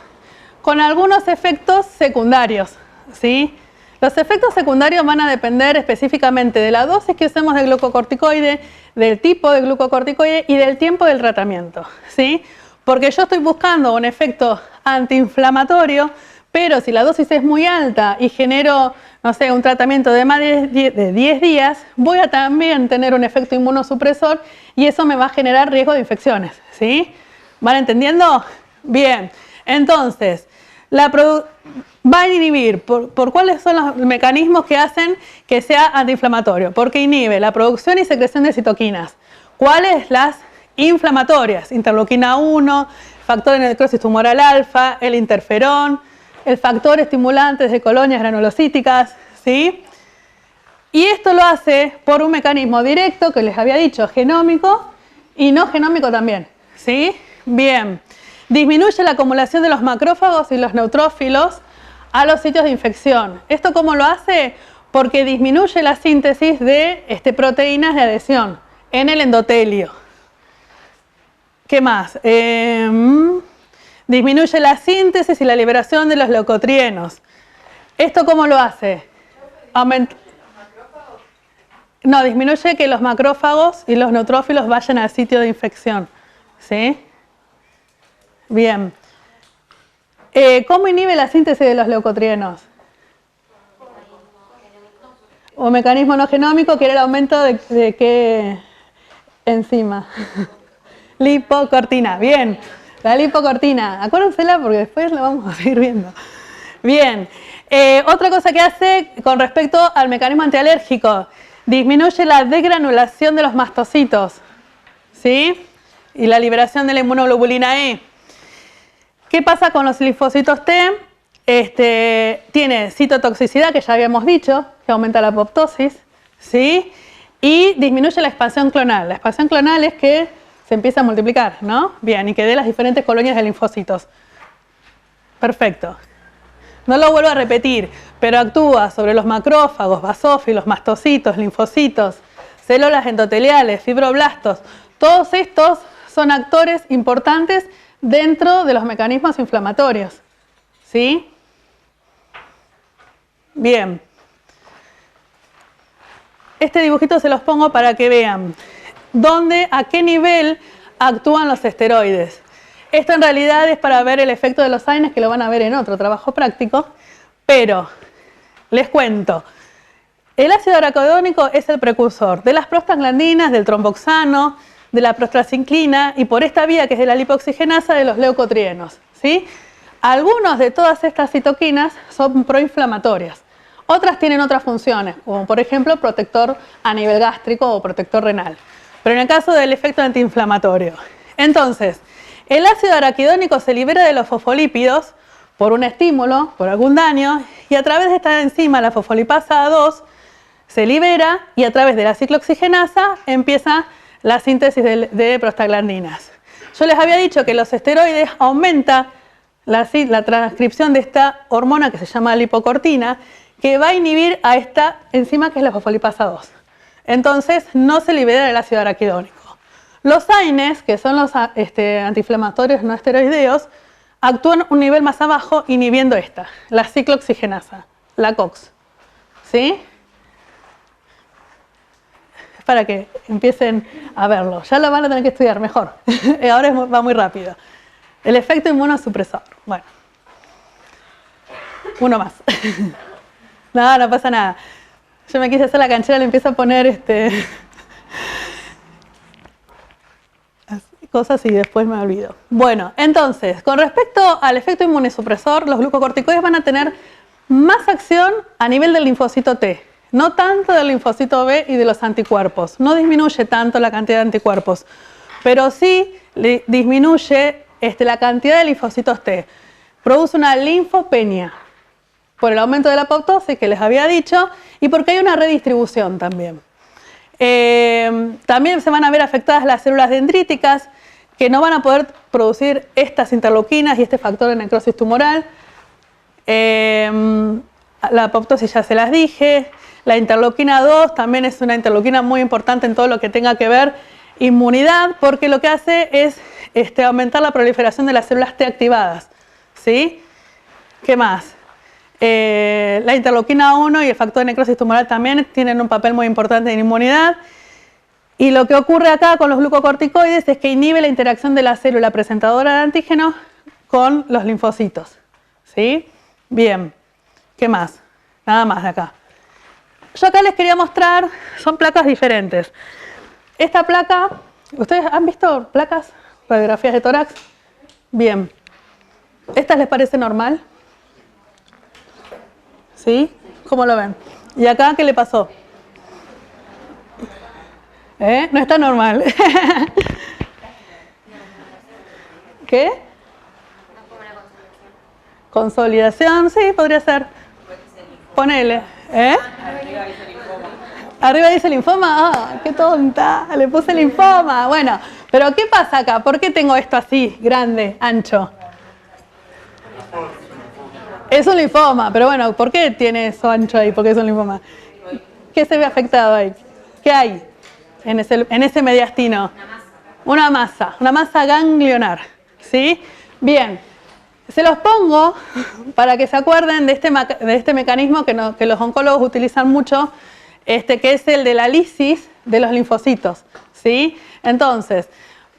con algunos efectos secundarios, ¿sí? Los efectos secundarios van a depender específicamente de la dosis que usemos de glucocorticoide, del tipo de glucocorticoide y del tiempo del tratamiento, ¿sí? Porque yo estoy buscando un efecto antiinflamatorio, pero si la dosis es muy alta y genero, no sé, un tratamiento de más de 10 días, voy a también tener un efecto inmunosupresor y eso me va a generar riesgo de infecciones, ¿sí? ¿Van entendiendo? Bien, entonces, va a inhibir, ¿por cuáles son los mecanismos que hacen que sea antiinflamatorio? Porque inhibe la producción y secreción de citoquinas. ¿Cuáles? Las inflamatorias, interleuquina 1, factor de necrosis tumoral alfa, el interferón, el factor estimulante de colonias granulocíticas, ¿sí? Y esto lo hace por un mecanismo directo que les había dicho, genómico y no genómico también, ¿sí? Bien, disminuye la acumulación de los macrófagos y los neutrófilos a los sitios de infección. ¿Esto cómo lo hace? Porque disminuye la síntesis de proteínas de adhesión en el endotelio. ¿Qué más? Disminuye la síntesis y la liberación de los leucotrienos. ¿Esto cómo lo hace? No, disminuye que los macrófagos y los neutrófilos vayan al sitio de infección, ¿sí? Bien. ¿Cómo inhibe la síntesis de los leucotrienos? Un mecanismo no genómico que era el aumento de qué enzima. Lipocortina. Bien. La lipocortina. Acuérdensela porque después la vamos a seguir viendo. Bien. Otra cosa que hace con respecto al mecanismo antialérgico, disminuye la degranulación de los mastocitos, ¿sí? Y la liberación de la inmunoglobulina E. ¿Qué pasa con los linfocitos T? Tiene citotoxicidad, que ya habíamos dicho, que aumenta la apoptosis, ¿sí? Y disminuye la expansión clonal. La expansión clonal es que se empieza a multiplicar, ¿no? Bien, y que dé las diferentes colonias de linfocitos. Perfecto. No lo vuelvo a repetir, pero actúa sobre los macrófagos, basófilos, mastocitos, linfocitos, células endoteliales, fibroblastos. Todos estos son actores importantes dentro de los mecanismos inflamatorios, ¿sí? Bien. Este dibujito se los pongo para que vean a qué nivel actúan los esteroides. Esto en realidad es para ver el efecto de los AINES, que lo van a ver en otro trabajo práctico, pero les cuento. El ácido araquidónico es el precursor de las prostaglandinas, del tromboxano, de la prostacyclina y por esta vía que es de la lipoxigenasa de los leucotrienos, ¿sí? Algunos de todas estas citoquinas son proinflamatorias. Otras tienen otras funciones, como por ejemplo protector a nivel gástrico o protector renal. Pero en el caso del efecto antiinflamatorio. Entonces, el ácido araquidónico se libera de los fosfolípidos por un estímulo, por algún daño, y a través de esta enzima, la fosfolipasa A2, se libera y a través de la ciclooxigenasa empieza la síntesis de prostaglandinas. Yo les había dicho que los esteroides aumenta la transcripción de esta hormona que se llama lipocortina, que va a inhibir a esta enzima que es la fosfolipasa 2. Entonces no se libera el ácido araquidónico. Los AINES, que son los antiinflamatorios no esteroideos, actúan un nivel más abajo inhibiendo esta, la ciclooxigenasa, la COX. ¿Sí? Para que empiecen a verlo. Ya lo van a tener que estudiar mejor. Ahora va muy rápido. El efecto inmunosupresor. Bueno. Uno más. No pasa nada. Yo me quise hacer la canchera, le empiezo a poner cosas y después me olvido. Bueno, entonces, con respecto al efecto inmunosupresor, los glucocorticoides van a tener más acción a nivel del linfocito T. No tanto del linfocito B y de los anticuerpos. No disminuye tanto la cantidad de anticuerpos, pero sí disminuye la cantidad de linfocitos T. Produce una linfopenia por el aumento de la apoptosis que les había dicho y porque hay una redistribución también. También se van a ver afectadas las células dendríticas que no van a poder producir estas interleuquinas y este factor de necrosis tumoral. La apoptosis ya se las dije. La interleuquina 2 también es una interleuquina muy importante en todo lo que tenga que ver inmunidad, porque lo que hace es aumentar la proliferación de las células T activadas. ¿Sí? ¿Qué más? La interleuquina 1 y el factor de necrosis tumoral también tienen un papel muy importante en inmunidad. Y lo que ocurre acá con los glucocorticoides es que inhibe la interacción de la célula presentadora de antígeno con los linfocitos. ¿Sí? Bien. ¿Qué más? Nada más de acá. Yo acá les quería mostrar, son placas diferentes. Esta placa, ¿ustedes han visto placas, radiografías de tórax? Bien. ¿Estas les parece normal? ¿Sí? ¿Cómo lo ven? ¿Y acá qué le pasó? No está normal. ¿Qué? Consolidación, sí, podría ser. Ponele. Arriba dice linfoma. Ah, qué tonta. Le puse linfoma. Bueno, pero ¿qué pasa acá? ¿Por qué tengo esto así, grande, ancho? Es un linfoma, pero bueno, ¿por qué tiene eso ancho ahí? ¿Por qué es un linfoma? ¿Qué se ve afectado ahí? ¿Qué hay en ese mediastino? Una masa ganglionar. ¿Sí? Bien. Se los pongo para que se acuerden de este mecanismo que los oncólogos utilizan mucho, que es el de la lisis de los linfocitos. ¿Sí? Entonces,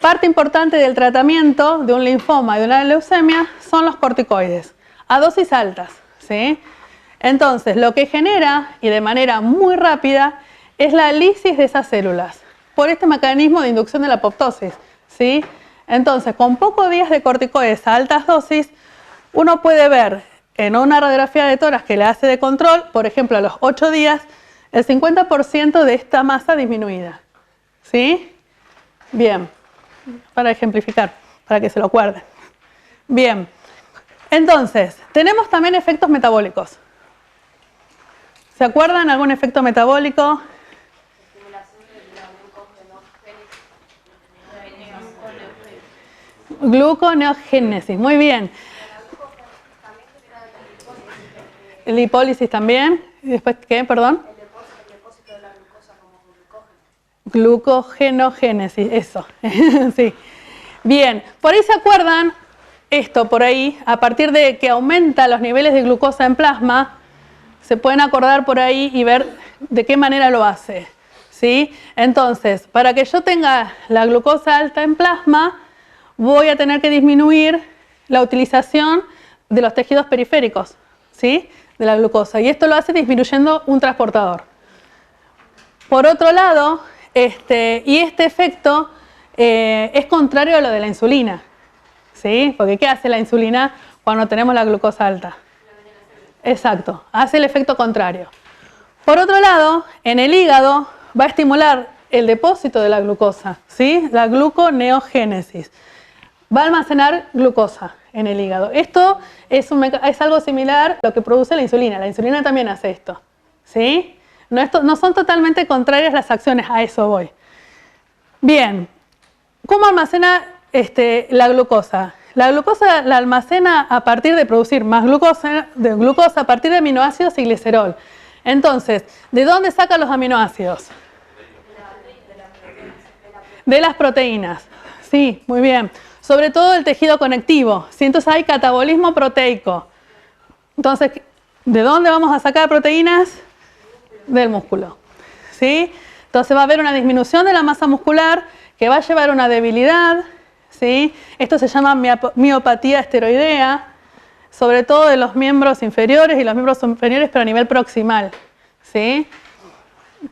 parte importante del tratamiento de un linfoma y de una leucemia son los corticoides, a dosis altas. ¿Sí? Entonces, lo que genera, y de manera muy rápida, es la lisis de esas células, por este mecanismo de inducción de la apoptosis. ¿Sí? Entonces, con pocos días de corticoides a altas dosis, uno puede ver en una radiografía de tórax que le hace de control, por ejemplo, a los 8 días, el 50% de esta masa disminuida. ¿Sí? Bien, para ejemplificar, para que se lo acuerden. Bien, entonces, tenemos también efectos metabólicos. ¿Se acuerdan algún efecto metabólico? Gluconeogénesis, muy bien. Lipólisis también. ¿Y después qué? Perdón. El depósito de la glucosa como glucógeno. Glucogenogénesis, eso. Sí. Bien, por ahí se acuerdan esto, por ahí, a partir de que aumenta los niveles de glucosa en plasma, se pueden acordar por ahí y ver de qué manera lo hace. ¿Sí? Entonces, para que yo tenga la glucosa alta en plasma, voy a tener que disminuir la utilización de los tejidos periféricos, ¿sí? De la glucosa. Y esto lo hace disminuyendo un transportador. Por otro lado, este efecto es contrario a lo de la insulina, ¿sí? Porque ¿qué hace la insulina cuando tenemos la glucosa alta? Exacto, hace el efecto contrario. Por otro lado, en el hígado va a estimular el depósito de la glucosa, ¿sí? La gluconeogénesis. Va a almacenar glucosa en el hígado. Esto es algo similar a lo que produce la insulina. La insulina también hace esto. ¿Sí? No son totalmente contrarias las acciones, a eso voy. Bien, ¿cómo almacena la glucosa. La glucosa la almacena a partir de producir más glucosa a partir de aminoácidos y glicerol. Entonces, ¿de dónde saca los aminoácidos? De las proteínas. Sí, muy bien. Sobre todo el tejido conectivo. ¿Sí? Entonces hay catabolismo proteico. Entonces, ¿de dónde vamos a sacar proteínas? Del músculo. ¿Sí? Entonces va a haber una disminución de la masa muscular que va a llevar a una debilidad. ¿Sí? Esto se llama miopatía esteroidea, sobre todo de los miembros inferiores y los miembros superiores, pero a nivel proximal. ¿Sí?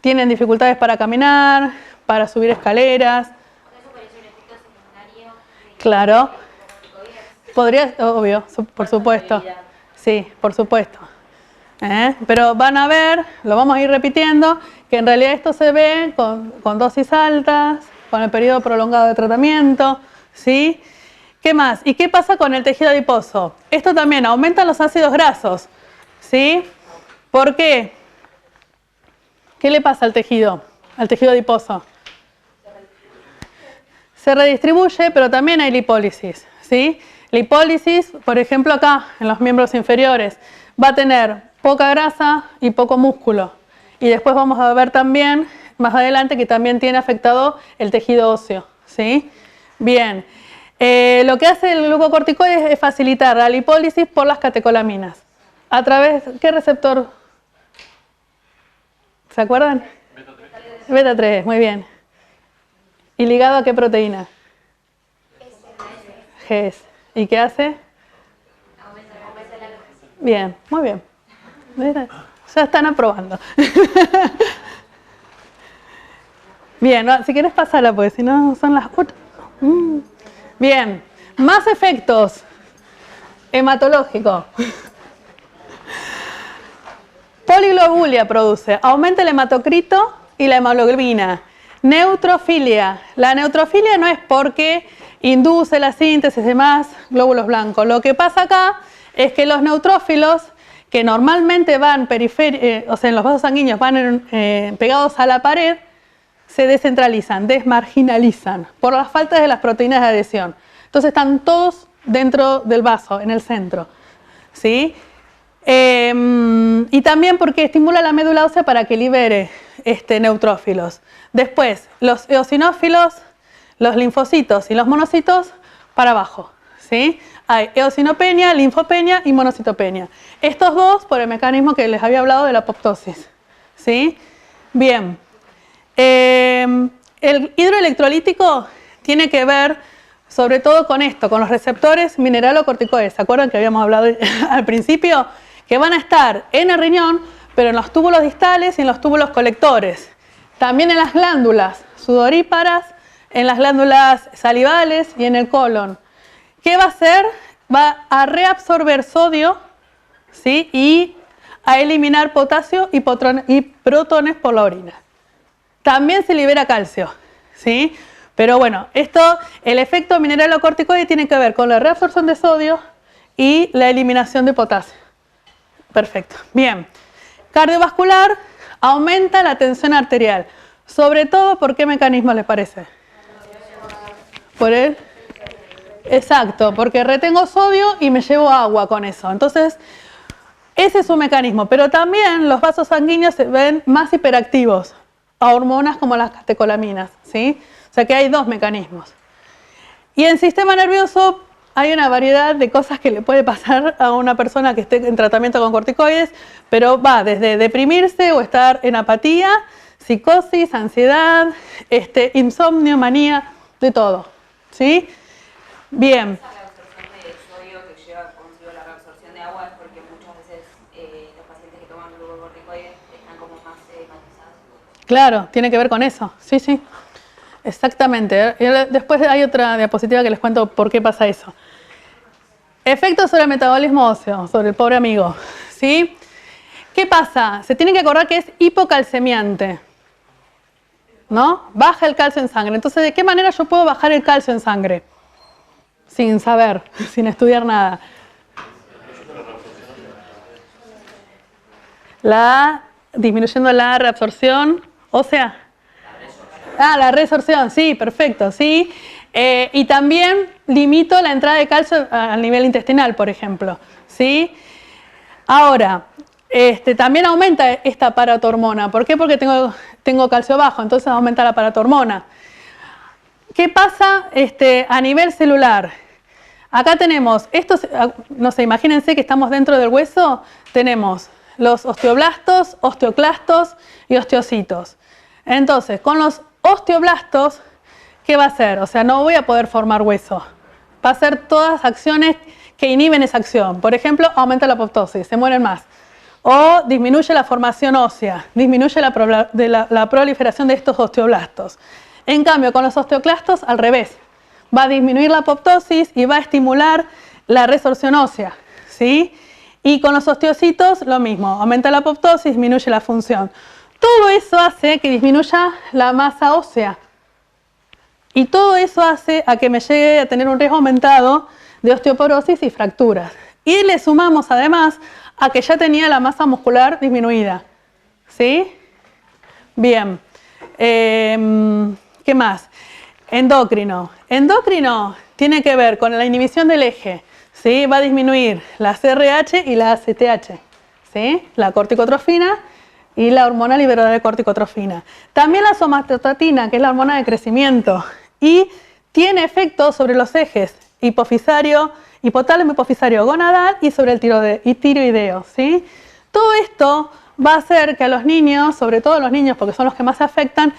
Tienen dificultades para caminar, para subir escaleras. ¿Eso puede ser un efecto secundario? Claro. Podría, obvio, por supuesto. Sí, por supuesto. Pero van a ver, lo vamos a ir repitiendo, que en realidad esto se ve con dosis altas, con el periodo prolongado de tratamiento. ¿Sí? ¿Qué más? ¿Y qué pasa con el tejido adiposo? Esto también aumenta los ácidos grasos. ¿Sí? ¿Por qué? ¿Qué le pasa al tejido adiposo? Se redistribuye, pero también hay lipólisis. ¿Sí? Lipólisis, por ejemplo, acá, en los miembros inferiores, va a tener poca grasa y poco músculo. Y después vamos a ver también, más adelante, que también tiene afectado el tejido óseo. ¿Sí? Bien. Lo que hace el glucocorticoide es facilitar la lipólisis por las catecolaminas. ¿A través de qué receptor? ¿Se acuerdan? Beta 3. Beta 3, muy bien. ¿Y ligado a qué proteína? GS. ¿Y qué hace? Bien, muy bien. Ya están aprobando. Bien, no, si quieres pasarla, pues si no son las 8. Bien, más efectos. Hematológico. Poliglobulia produce. Aumenta el hematocrito y la hemoglobina. Neutrofilia. La neutrofilia no es porque induce la síntesis de más glóbulos blancos. Lo que pasa acá es que los neutrófilos, que normalmente van o sea, en los vasos sanguíneos van pegados a la pared, se descentralizan, desmarginalizan por las faltas de las proteínas de adhesión. Entonces están todos dentro del vaso, en el centro. ¿Sí? Y también porque estimula la médula ósea para que libere neutrófilos. Después, los eosinófilos, los linfocitos y los monocitos para abajo. ¿Sí? Hay eosinopenia, linfopenia y monocitopenia. Estos dos por el mecanismo que les había hablado de la apoptosis. ¿Sí? Bien. El hidroelectrolítico tiene que ver sobre todo con esto, con los receptores mineralocorticoides. ¿Se acuerdan que habíamos hablado al principio? Que van a estar en el riñón, pero en los túbulos distales y en los túbulos colectores. También en las glándulas sudoríparas, en las glándulas salivales y en el colon. ¿Qué va a hacer? Va a reabsorber sodio, ¿sí? Y a eliminar potasio y protones por la orina. También se libera calcio, ¿sí? Pero bueno, el efecto mineralocorticoide tiene que ver con la reabsorción de sodio y la eliminación de potasio. Perfecto. Bien. Cardiovascular, aumenta la tensión arterial. Sobre todo, ¿por qué mecanismo les parece? Por el... Exacto, porque retengo sodio y me llevo agua con eso. Entonces, ese es un mecanismo. Pero también los vasos sanguíneos se ven más hiperactivos a hormonas como las catecolaminas, ¿sí? O sea que hay dos mecanismos. Y en sistema nervioso hay una variedad de cosas que le puede pasar a una persona que esté en tratamiento con corticoides, pero va desde deprimirse o estar en apatía, psicosis, ansiedad, insomnio, manía, de todo, ¿sí? Bien. Esa reabsorción de sodio que lleva consigo la reabsorción de agua es porque muchas veces los pacientes que toman glucocorticoides están como más matizados. Claro, tiene que ver con eso, sí, sí, exactamente. Después hay otra diapositiva que les cuento por qué pasa eso. Efectos sobre el metabolismo óseo, sobre el pobre amigo, ¿sí? ¿Qué pasa? Se tienen que acordar que es hipocalcemiante, ¿no? Baja el calcio en sangre. Entonces, ¿de qué manera yo puedo bajar el calcio en sangre? Sin saber, sin estudiar nada. Disminuyendo la reabsorción ósea. La resorción, sí, perfecto, sí. Y también limito la entrada de calcio al nivel intestinal, por ejemplo, ¿sí? Ahora, también aumenta esta paratormona. ¿Por qué? Porque tengo calcio bajo, entonces aumenta la paratormona. ¿Qué pasa a nivel celular? Acá tenemos, no sé, imagínense que estamos dentro del hueso, tenemos los osteoblastos, osteoclastos y osteocitos. Entonces, con los osteoblastos, ¿qué va a hacer? O sea, no voy a poder formar hueso. Va a hacer todas acciones que inhiben esa acción. Por ejemplo, aumenta la apoptosis, se mueren más. O disminuye la formación ósea, disminuye la proliferación de estos osteoblastos. En cambio, con los osteoclastos, al revés. Va a disminuir la apoptosis y va a estimular la resorción ósea, ¿sí? Y con los osteocitos, lo mismo. Aumenta la apoptosis, disminuye la función. Todo eso hace que disminuya la masa ósea. Y todo eso hace a que me llegue a tener un riesgo aumentado de osteoporosis y fracturas. Y le sumamos además a que ya tenía la masa muscular disminuida. ¿Sí? Bien. ¿Qué más? Endocrino. Endocrino tiene que ver con la inhibición del eje. ¿Sí? Va a disminuir la CRH y la ACTH. ¿Sí? La corticotrofina y la hormona liberadora de corticotrofina. También la somatostatina, que es la hormona de crecimiento. Y tiene efectos sobre los ejes hipofisario, hipotálamo hipofisario gonadal y sobre el tiroideo, ¿sí? Todo esto va a hacer que a los niños, sobre todo los niños porque son los que más se afectan,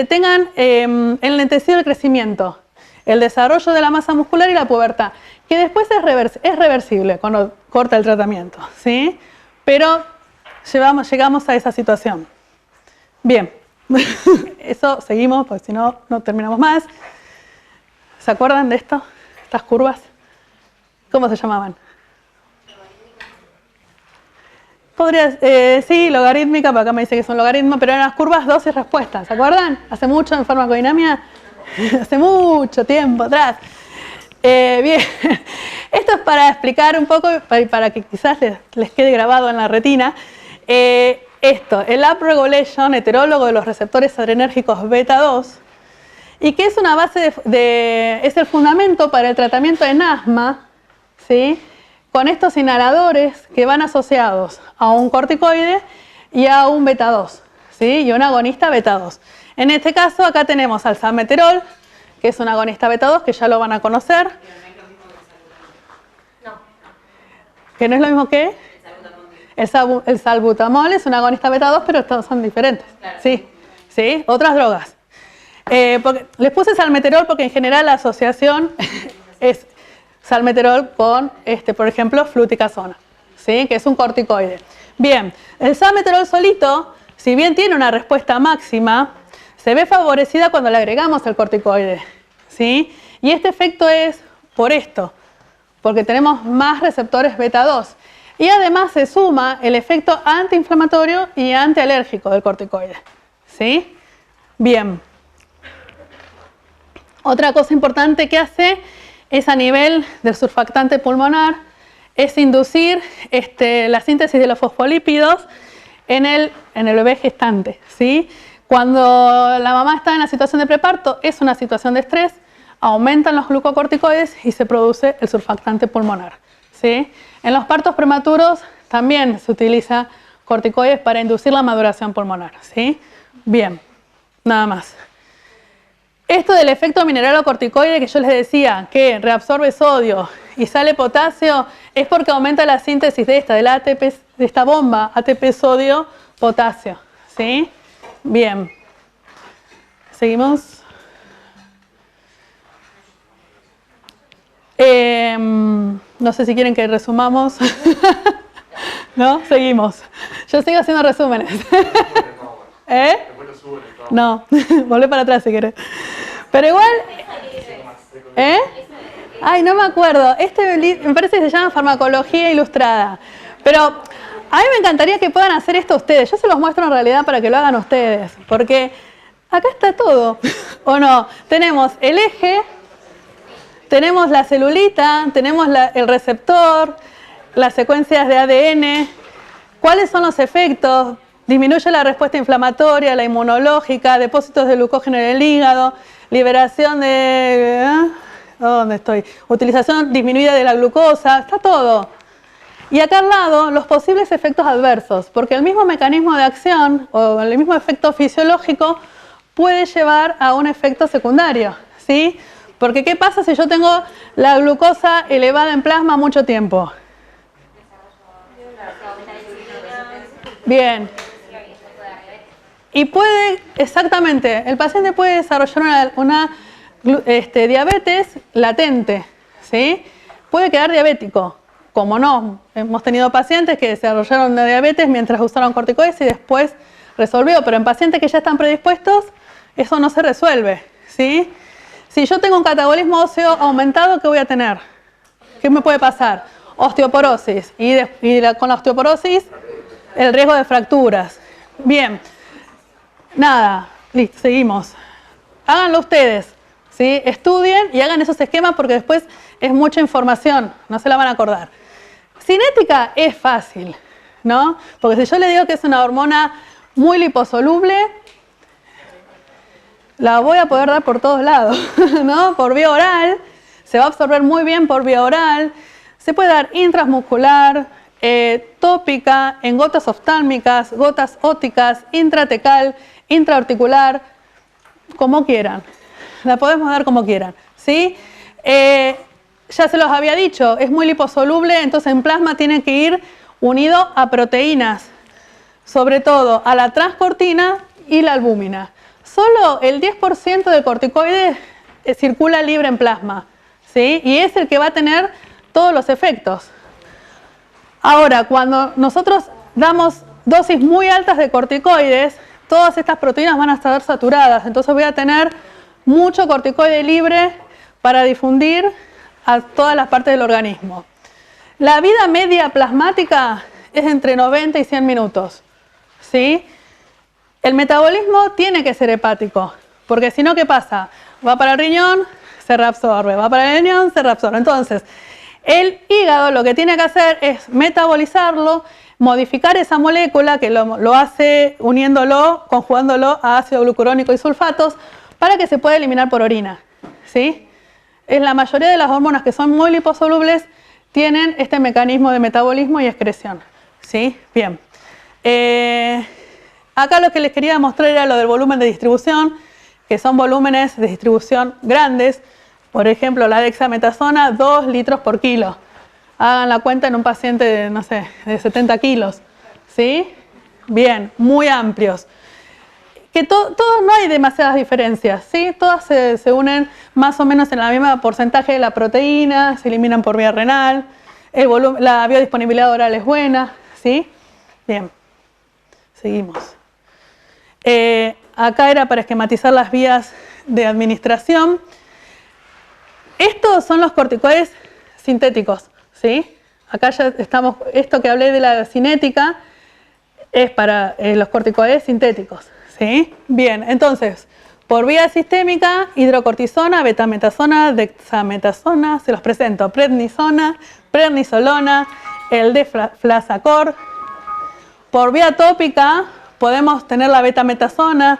tengan enlentecido el crecimiento, el desarrollo de la masa muscular y la pubertad, que después es reversible cuando corta el tratamiento, ¿sí? Pero llegamos a esa situación. Bien, eso seguimos porque si no, no terminamos más. ¿Se acuerdan de esto? Estas curvas. ¿Cómo se llamaban? Sí, logarítmica, porque acá me dice que es un logaritmo, pero eran las curvas dosis y respuestas, ¿se acuerdan? Hace mucho en farmacodinamia, hace mucho tiempo atrás. Bien, esto es para explicar un poco, para que quizás les quede grabado en la retina, el upregulation heterólogo de los receptores adrenérgicos beta 2, y que es una base es el fundamento para el tratamiento en asma, ¿sí? Con estos inhaladores que van asociados a un corticoide y a un beta 2, ¿sí? Y un agonista beta 2. En este caso acá tenemos al salmeterol, que es un agonista beta 2, que ya lo van a conocer. ¿Que no es lo mismo que? El salbutamol es un agonista beta 2, pero estos son diferentes. Claro. Sí, sí, otras drogas. Les puse salmeterol porque en general la asociación es salmeterol con, por ejemplo, fluticasona, ¿sí? Que es un corticoide. Bien, el salmeterol solito, si bien tiene una respuesta máxima, se ve favorecida cuando le agregamos el corticoide, ¿sí? Y este efecto es por esto, porque tenemos más receptores beta 2. Y además se suma el efecto antiinflamatorio y antialérgico del corticoide, ¿sí? Bien. Otra cosa importante que hace es a nivel del surfactante pulmonar, es inducir la síntesis de los fosfolípidos en el bebé gestante, ¿sí? Cuando la mamá está en la situación de preparto, es una situación de estrés, aumentan los glucocorticoides y se produce el surfactante pulmonar, ¿sí? En los partos prematuros también se utiliza corticoides para inducir la maduración pulmonar, ¿sí? Bien, nada más. Esto del efecto mineralocorticoide que yo les decía, que reabsorbe sodio y sale potasio, es porque aumenta la síntesis de la ATP, de esta bomba ATP sodio potasio, ¿sí? Bien. Seguimos. No sé si quieren que resumamos. ¿No? Seguimos. Yo sigo haciendo resúmenes. ¿Eh? No, volvé para atrás si querés. Pero igual... ¿Eh? Ay, no me acuerdo. Me parece que se llama Farmacología Ilustrada. Pero a mí me encantaría que puedan hacer esto ustedes. Yo se los muestro en realidad para que lo hagan ustedes. Porque acá está todo. ¿O no? Tenemos el eje, tenemos la celulita, tenemos el receptor, las secuencias de ADN. ¿Cuáles son los efectos? disminuye la respuesta inflamatoria, la inmunológica, depósitos de glucógeno en el hígado, liberación de... ¿dónde estoy? Utilización disminuida de la glucosa, está todo. Y acá al lado, los posibles efectos adversos, porque el mismo mecanismo de acción o el mismo efecto fisiológico puede llevar a un efecto secundario, ¿sí? Porque ¿qué pasa si yo tengo la glucosa elevada en plasma mucho tiempo? Bien. Y puede, exactamente, el paciente puede desarrollar una diabetes latente, ¿sí? Puede quedar diabético. Como no, hemos tenido pacientes que desarrollaron una diabetes mientras usaron corticoides y después resolvió, pero en pacientes que ya están predispuestos, eso no se resuelve, ¿sí? Si yo tengo un catabolismo óseo aumentado, ¿qué voy a tener? ¿Qué me puede pasar? Osteoporosis. Con la osteoporosis, el riesgo de fracturas. Bien. Nada. Listo, seguimos. Háganlo ustedes, ¿sí? Estudien y hagan esos esquemas porque después es mucha información. No se la van a acordar. Cinética es fácil, ¿no? Porque si yo le digo que es una hormona muy liposoluble, la voy a poder dar por todos lados, ¿no? Por vía oral, se va a absorber muy bien por vía oral, se puede dar intramuscular, tópica, en gotas oftálmicas, gotas óticas, intratecal, intraarticular, como quieran. La podemos dar como quieran, ¿sí? Ya se los había dicho, es muy liposoluble, entonces en plasma tiene que ir unido a proteínas, sobre todo a la transcortina y la albúmina. Solo el 10% del corticoide circula libre en plasma, ¿sí? Y es el que va a tener todos los efectos. Ahora, cuando nosotros damos dosis muy altas de corticoides, todas estas proteínas van a estar saturadas, entonces voy a tener mucho corticoide libre para difundir a todas las partes del organismo. La vida media plasmática es entre 90 y 100 minutos, ¿sí? El metabolismo tiene que ser hepático, porque si no, ¿qué pasa? Va para el riñón, se reabsorbe, va para el riñón, se reabsorbe. Entonces, el hígado lo que tiene que hacer es metabolizarlo, modificar esa molécula que lo hace uniéndolo, conjugándolo a ácido glucurónico y sulfatos para que se pueda eliminar por orina, ¿sí? Es la mayoría de las hormonas que son muy liposolubles tienen este mecanismo de metabolismo y excreción, ¿sí? Bien. Acá lo que les quería mostrar era lo del volumen de distribución, que son volúmenes de distribución grandes. Por ejemplo, la dexametasona, 2 litros por kilo. Hagan la cuenta en un paciente de, no sé, de 70 kilos, ¿sí? Bien, muy amplios. Que todos no hay demasiadas diferencias, ¿sí? Todas se unen más o menos en la misma porcentaje de la proteína, se eliminan por vía renal, la biodisponibilidad oral es buena, ¿sí? Bien, seguimos. Acá era para esquematizar las vías de administración. Estos son los corticoides sintéticos, ¿sí? Acá ya estamos, esto que hablé de la cinética es para los corticoides sintéticos, ¿sí? Bien, entonces, por vía sistémica, hidrocortisona, betametasona, dexametasona, se los presento, prednisona, prednisolona, el deflazacor. Por vía tópica podemos tener la betametasona,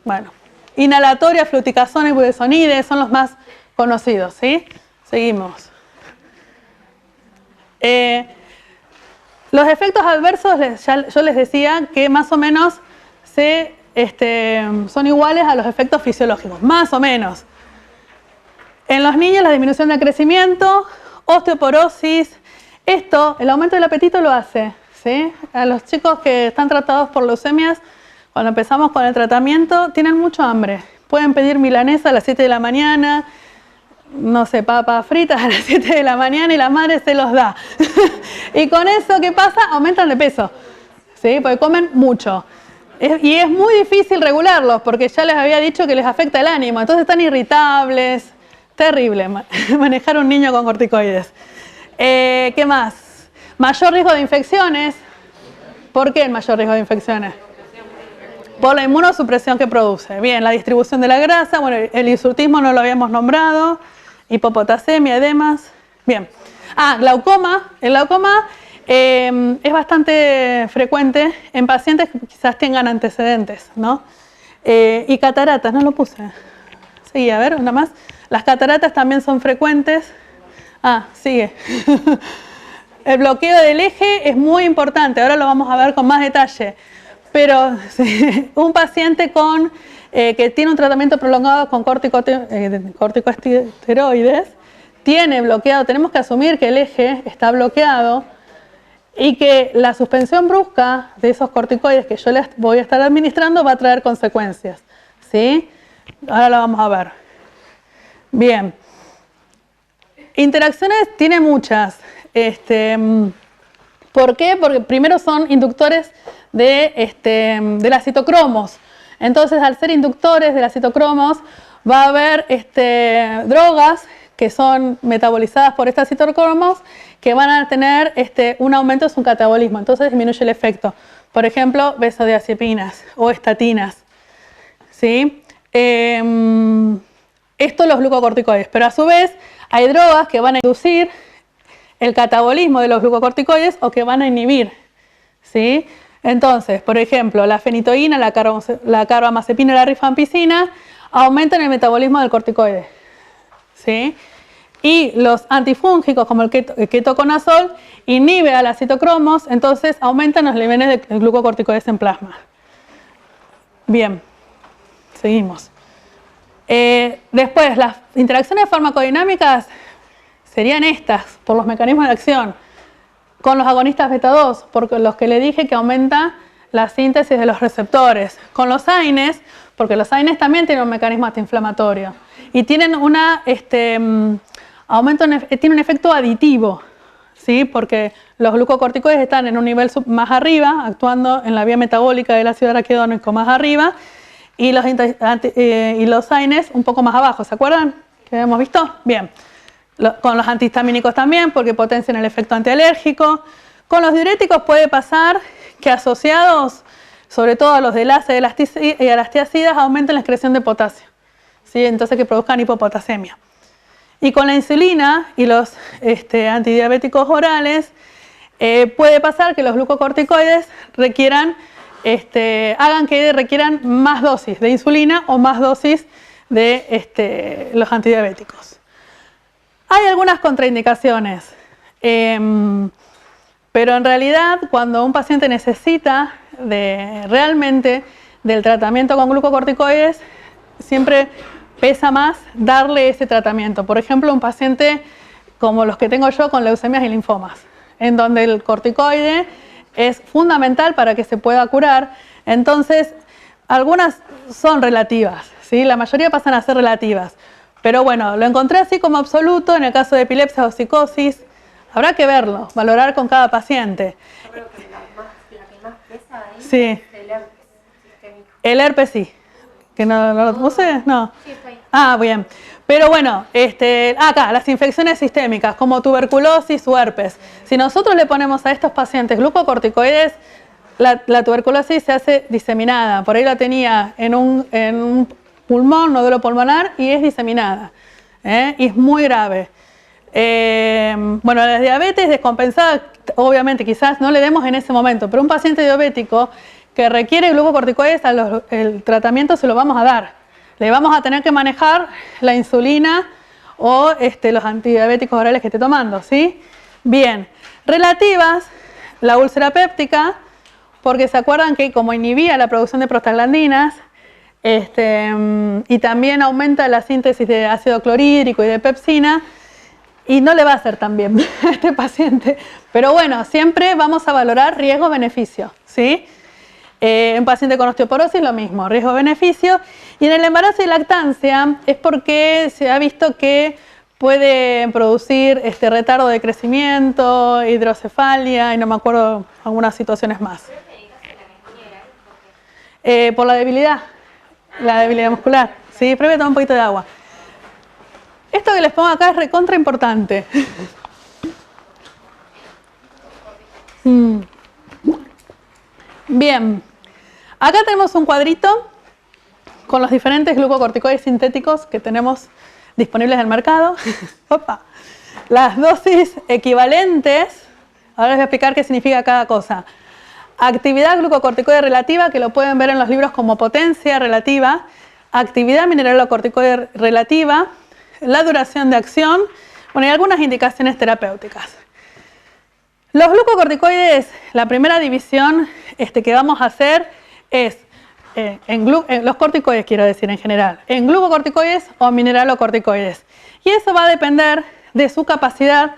bueno, inhalatoria, fluticasona y budesonide son los más conocidos, ¿sí? Seguimos. Los efectos adversos, yo les decía que más o menos son iguales a los efectos fisiológicos, más o menos. En los niños la disminución del crecimiento, osteoporosis, el aumento del apetito lo hace, ¿sí? A los chicos que están tratados por leucemias, cuando empezamos con el tratamiento, tienen mucho hambre. Pueden pedir milanesa a las 7 de la mañana, no sé, papas fritas a las 7 de la mañana y la madre se los da. Y con eso, ¿qué pasa? Aumentan de peso, ¿sí? Porque comen mucho. Y es muy difícil regularlos porque ya les había dicho que les afecta el ánimo. Entonces están irritables. Terrible manejar un niño con corticoides. ¿Qué más? Mayor riesgo de infecciones. ¿Por qué el mayor riesgo de infecciones? Por la inmunosupresión que produce. Bien, la distribución de la grasa. Bueno, el hirsutismo no lo habíamos nombrado. Hipopotasemia, edemas. Bien. Glaucoma. El glaucoma Es bastante frecuente en pacientes que quizás tengan antecedentes, ¿no? Y cataratas, no lo puse. Sí, a ver, una más. Las cataratas también son frecuentes. Ah, sigue. El bloqueo del eje es muy importante, ahora lo vamos a ver con más detalle. Pero sí, un paciente que tiene un tratamiento prolongado con corticosteroides tiene bloqueado, tenemos que asumir que el eje está bloqueado y que la suspensión brusca de esos corticoides que yo les voy a estar administrando va a traer consecuencias, ¿sí? Ahora lo vamos a ver. Bien. Interacciones tiene muchas. ¿Por qué? Porque primero son inductores de las citocromos. Entonces, al ser inductores de las citocromos, va a haber drogas que son metabolizadas por estas citocromos que van a tener un aumento de su catabolismo. Entonces, disminuye el efecto. Por ejemplo, benzodiazepinas o estatinas. ¿Sí? Esto los glucocorticoides. Pero a su vez, hay drogas que van a inducir el catabolismo de los glucocorticoides o que van a inhibir, ¿sí? Entonces, por ejemplo, la fenitoína, la carbamazepina y la rifampicina aumentan el metabolismo del corticoide, ¿sí? Y los antifúngicos, como el ketoconazol, inhibe a las citocromos, entonces aumentan los niveles de glucocorticoides en plasma. Bien, seguimos. Después, las interacciones farmacodinámicas serían estas, por los mecanismos de acción, con los agonistas beta 2, porque los que le dije que aumenta la síntesis de los receptores, con los AINES, porque los AINES también tienen un mecanismo antiinflamatorio y tienen tiene un efecto aditivo, ¿sí? Porque los glucocorticoides están en un nivel más arriba, actuando en la vía metabólica del ácido araquidónico más arriba, y los AINES un poco más abajo, ¿se acuerdan? ¿Que hemos visto? Bien. Con los antihistamínicos también, porque potencian el efecto antialérgico. Con los diuréticos puede pasar que asociados, sobre todo a los de enlace y a las tiacidas, aumenten la excreción de potasio, ¿sí? Entonces que produzcan hipopotasemia. Y con la insulina y los antidiabéticos orales, puede pasar que los glucocorticoides hagan que requieran más dosis de insulina o más dosis de los antidiabéticos. Hay algunas contraindicaciones, pero en realidad cuando un paciente necesita realmente del tratamiento con glucocorticoides, siempre pesa más darle ese tratamiento. Por ejemplo, un paciente como los que tengo yo con leucemias y linfomas, en donde el corticoide es fundamental para que se pueda curar. Entonces, algunas son relativas, ¿sí? La mayoría pasan a ser relativas. Pero bueno, lo encontré así como absoluto en el caso de epilepsia o psicosis. Habrá que verlo, valorar con cada paciente. Yo creo que la que más pesa ahí sí. Es el herpes sistémico. El herpes sí. ¿Que no lo puse? No. Sí, está ahí. Ah, bien. Pero bueno, acá, las infecciones sistémicas como tuberculosis o herpes. Si nosotros le ponemos a estos pacientes glucocorticoides, la tuberculosis se hace diseminada. Por ahí la tenía en un pulmón, nódulo pulmonar, y es diseminada. Y es muy grave. Bueno, la diabetes descompensada, obviamente, quizás no le demos en ese momento, pero un paciente diabético que requiere glucocorticoides, el tratamiento se lo vamos a dar. Le vamos a tener que manejar la insulina o los antidiabéticos orales que esté tomando, ¿sí? Bien, relativas, la úlcera péptica, porque se acuerdan que como inhibía la producción de prostaglandinas, y también aumenta la síntesis de ácido clorhídrico y de pepsina, y no le va a hacer tan bien a este paciente. Pero bueno, siempre vamos a valorar riesgo-beneficio, ¿sí? En paciente con osteoporosis lo mismo, riesgo-beneficio. Y en el embarazo y lactancia es porque se ha visto que puede producir retardo de crecimiento, hidrocefalia y no me acuerdo algunas situaciones más. Por la debilidad muscular. Sí, previo tomar un poquito de agua. Esto que les pongo acá es recontra importante. Bien, acá tenemos un cuadrito con los diferentes glucocorticoides sintéticos que tenemos disponibles en el mercado. Opa. Las dosis equivalentes Ahora les voy a explicar qué significa cada cosa. Actividad glucocorticoide relativa, que lo pueden ver en los libros como potencia relativa. Actividad mineralocorticoide relativa. La duración de acción. Bueno, y algunas indicaciones terapéuticas. Los glucocorticoides, la primera división que vamos a hacer es en los corticoides, quiero decir en general, en glucocorticoides o mineralocorticoides. Y eso va a depender de su capacidad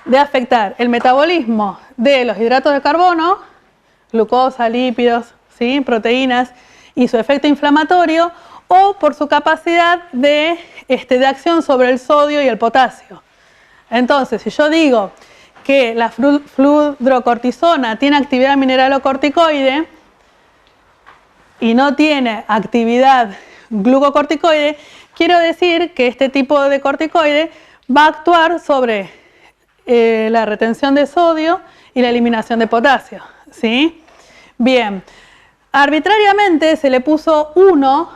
de afectar el metabolismo de los hidratos de carbono, glucosa, lípidos, ¿sí? Proteínas, y su efecto inflamatorio, o por su capacidad de acción sobre el sodio y el potasio. Entonces, si yo digo que la fludrocortisona tiene actividad mineralocorticoide y no tiene actividad glucocorticoide, quiero decir que este tipo de corticoide va a actuar sobre la retención de sodio y la eliminación de potasio, ¿sí? Bien, arbitrariamente se le puso 1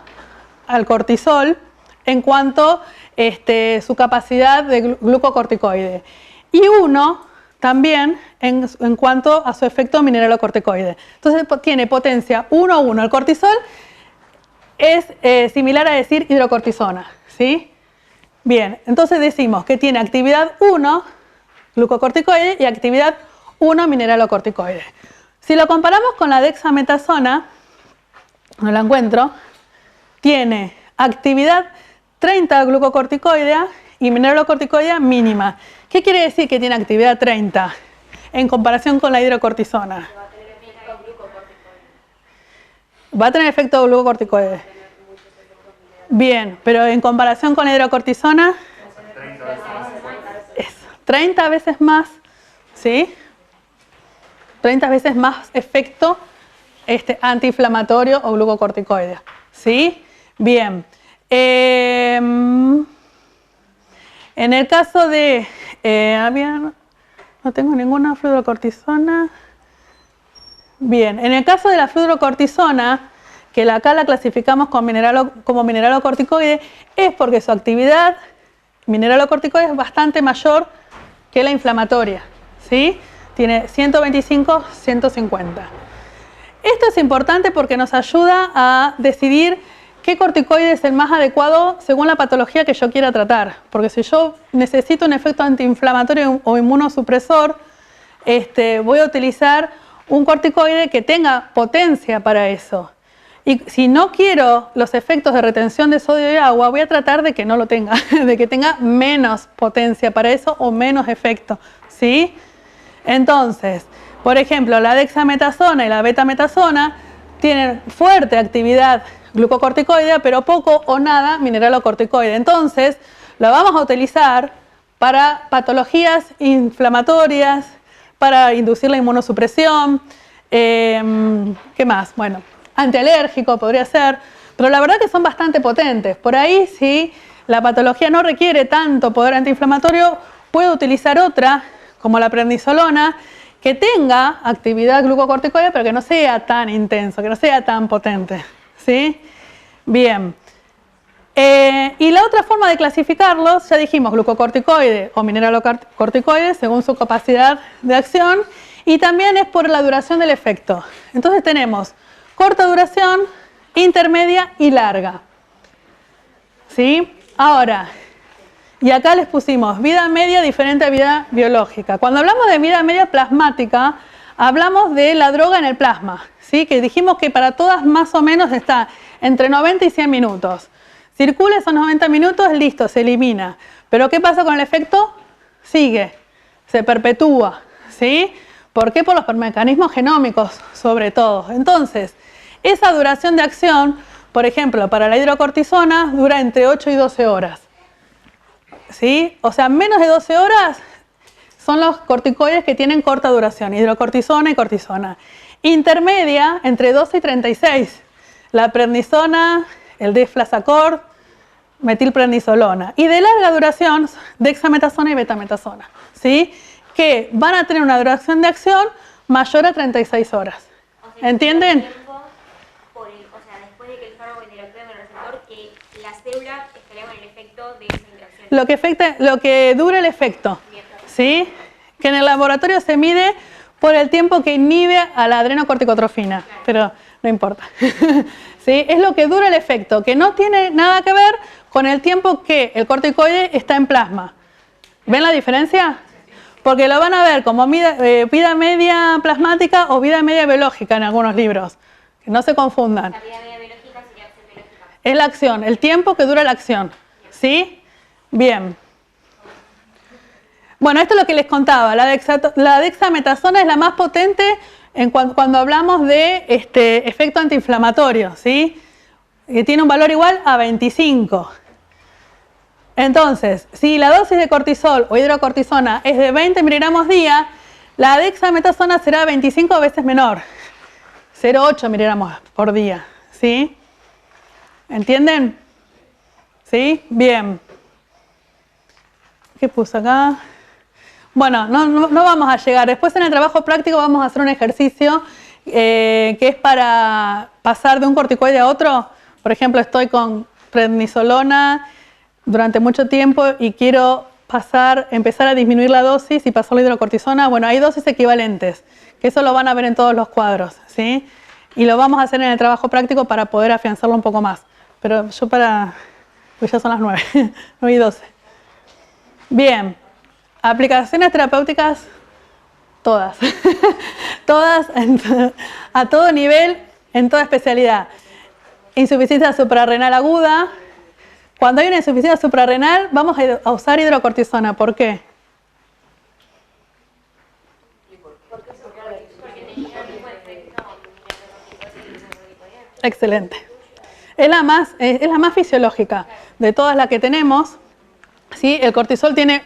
al cortisol en cuanto a su capacidad de glucocorticoide y 1 también en cuanto a su efecto mineralocorticoide. Entonces tiene potencia 1-1. El cortisol es similar a decir hidrocortisona, ¿sí? Bien, entonces decimos que tiene actividad 1 glucocorticoide y actividad 1 mineralocorticoide. Si lo comparamos con la dexametasona, no la encuentro, tiene actividad 30 glucocorticoidea y mineralocorticoidea mínima. ¿Qué quiere decir que tiene actividad 30 en comparación con la hidrocortisona? Va a tener efecto glucocorticoide. Bien, pero en comparación con la hidrocortisona es 30 veces más, ¿sí? 30 veces más efecto antiinflamatorio o glucocorticoide, ¿sí? Bien. En el caso de, no tengo ninguna fludrocortisona. Bien, en el caso de la fludrocortisona, que acá la clasificamos como mineralocorticoide, es porque su actividad mineralocorticoide es bastante mayor que la inflamatoria, ¿sí? Tiene 125, 150. Esto es importante porque nos ayuda a decidir qué corticoide es el más adecuado según la patología que yo quiera tratar. Porque si yo necesito un efecto antiinflamatorio o inmunosupresor, voy a utilizar un corticoide que tenga potencia para eso. Y si no quiero los efectos de retención de sodio y agua, voy a tratar de que no lo tenga, de que tenga menos potencia para eso o menos efecto, ¿sí? Entonces, por ejemplo, la dexametasona y la betametasona tienen fuerte actividad glucocorticoide, pero poco o nada mineralocorticoide. Entonces, lo vamos a utilizar para patologías inflamatorias, para inducir la inmunosupresión, ¿qué más? Bueno, antialérgico podría ser, pero la verdad que son bastante potentes. Por ahí, si la patología no requiere tanto poder antiinflamatorio, puedo utilizar otra, como la prednisolona, que tenga actividad glucocorticoide, pero que no sea tan intenso, que no sea tan potente, ¿sí? Bien. Y la otra forma de clasificarlos, ya dijimos, glucocorticoide o mineralocorticoide, según su capacidad de acción, y también es por la duración del efecto. Entonces tenemos corta duración, intermedia y larga, ¿sí? Ahora, y acá les pusimos vida media diferente a vida biológica. Cuando hablamos de vida media plasmática, hablamos de la droga en el plasma, ¿sí? Que dijimos que para todas más o menos está entre 90 y 100 minutos. Circula esos 90 minutos, listo, se elimina. Pero ¿qué pasa con el efecto? Sigue, se perpetúa, ¿sí? ¿Por qué? Por los mecanismos genómicos, sobre todo. Entonces, esa duración de acción, por ejemplo, para la hidrocortisona, dura entre 8 y 12 horas. ¿Sí? O sea, menos de 12 horas son los corticoides que tienen corta duración, hidrocortisona y cortisona. Intermedia, entre 12 y 36. La prednisona, el deflazacort, metilprednisolona. Y de larga duración, dexametasona y betametasona, ¿sí? Que van a tener una duración de acción mayor a 36 horas. O sea, ¿Entienden? Después de que el fármaco interactúe con el receptor, que la célula estaría con el efecto de esa interacción. Lo que dura el efecto, ¿sí? que en el laboratorio se mide por el tiempo que inhibe a la adrenocorticotrofina, pero no importa. ¿Sí? Es lo que dura el efecto, que no tiene nada que ver con el tiempo que el corticoide está en plasma. ¿Ven la diferencia? Porque lo van a ver como vida media plasmática o vida media biológica en algunos libros. Que no se confundan. La vida media biológica sería acción biológica. Es la acción, el tiempo que dura la acción. ¿Sí? Bien. Bueno, esto es lo que les contaba. La dexametasona es la más potente cuando hablamos de efecto antiinflamatorio, ¿sí? Que tiene un valor igual a 25. Entonces, si la dosis de cortisol o hidrocortisona es de 20 miligramos día, la dexametasona será 25 veces menor, 0,8 miligramos por día, ¿sí? ¿Entienden? ¿Sí? Bien. ¿Qué puse acá? Bueno, no vamos a llegar. Después en el trabajo práctico vamos a hacer un ejercicio que es para pasar de un corticoide a otro. Por ejemplo, estoy con prednisolona durante mucho tiempo y quiero empezar a disminuir la dosis y pasar la hidrocortisona. Bueno, hay dosis equivalentes, que eso lo van a ver en todos los cuadros, ¿sí? Y lo vamos a hacer en el trabajo práctico para poder afianzarlo un poco más. Pero pues ya son las 9, 9 y 12. Bien, aplicaciones terapéuticas, todas. Todas, a todo nivel, en toda especialidad. Insuficiencia suprarrenal aguda. Cuando hay una insuficiencia suprarrenal, vamos a usar hidrocortisona. ¿Por qué? Excelente. Es la más fisiológica de todas las que tenemos. ¿Sí? El cortisol tiene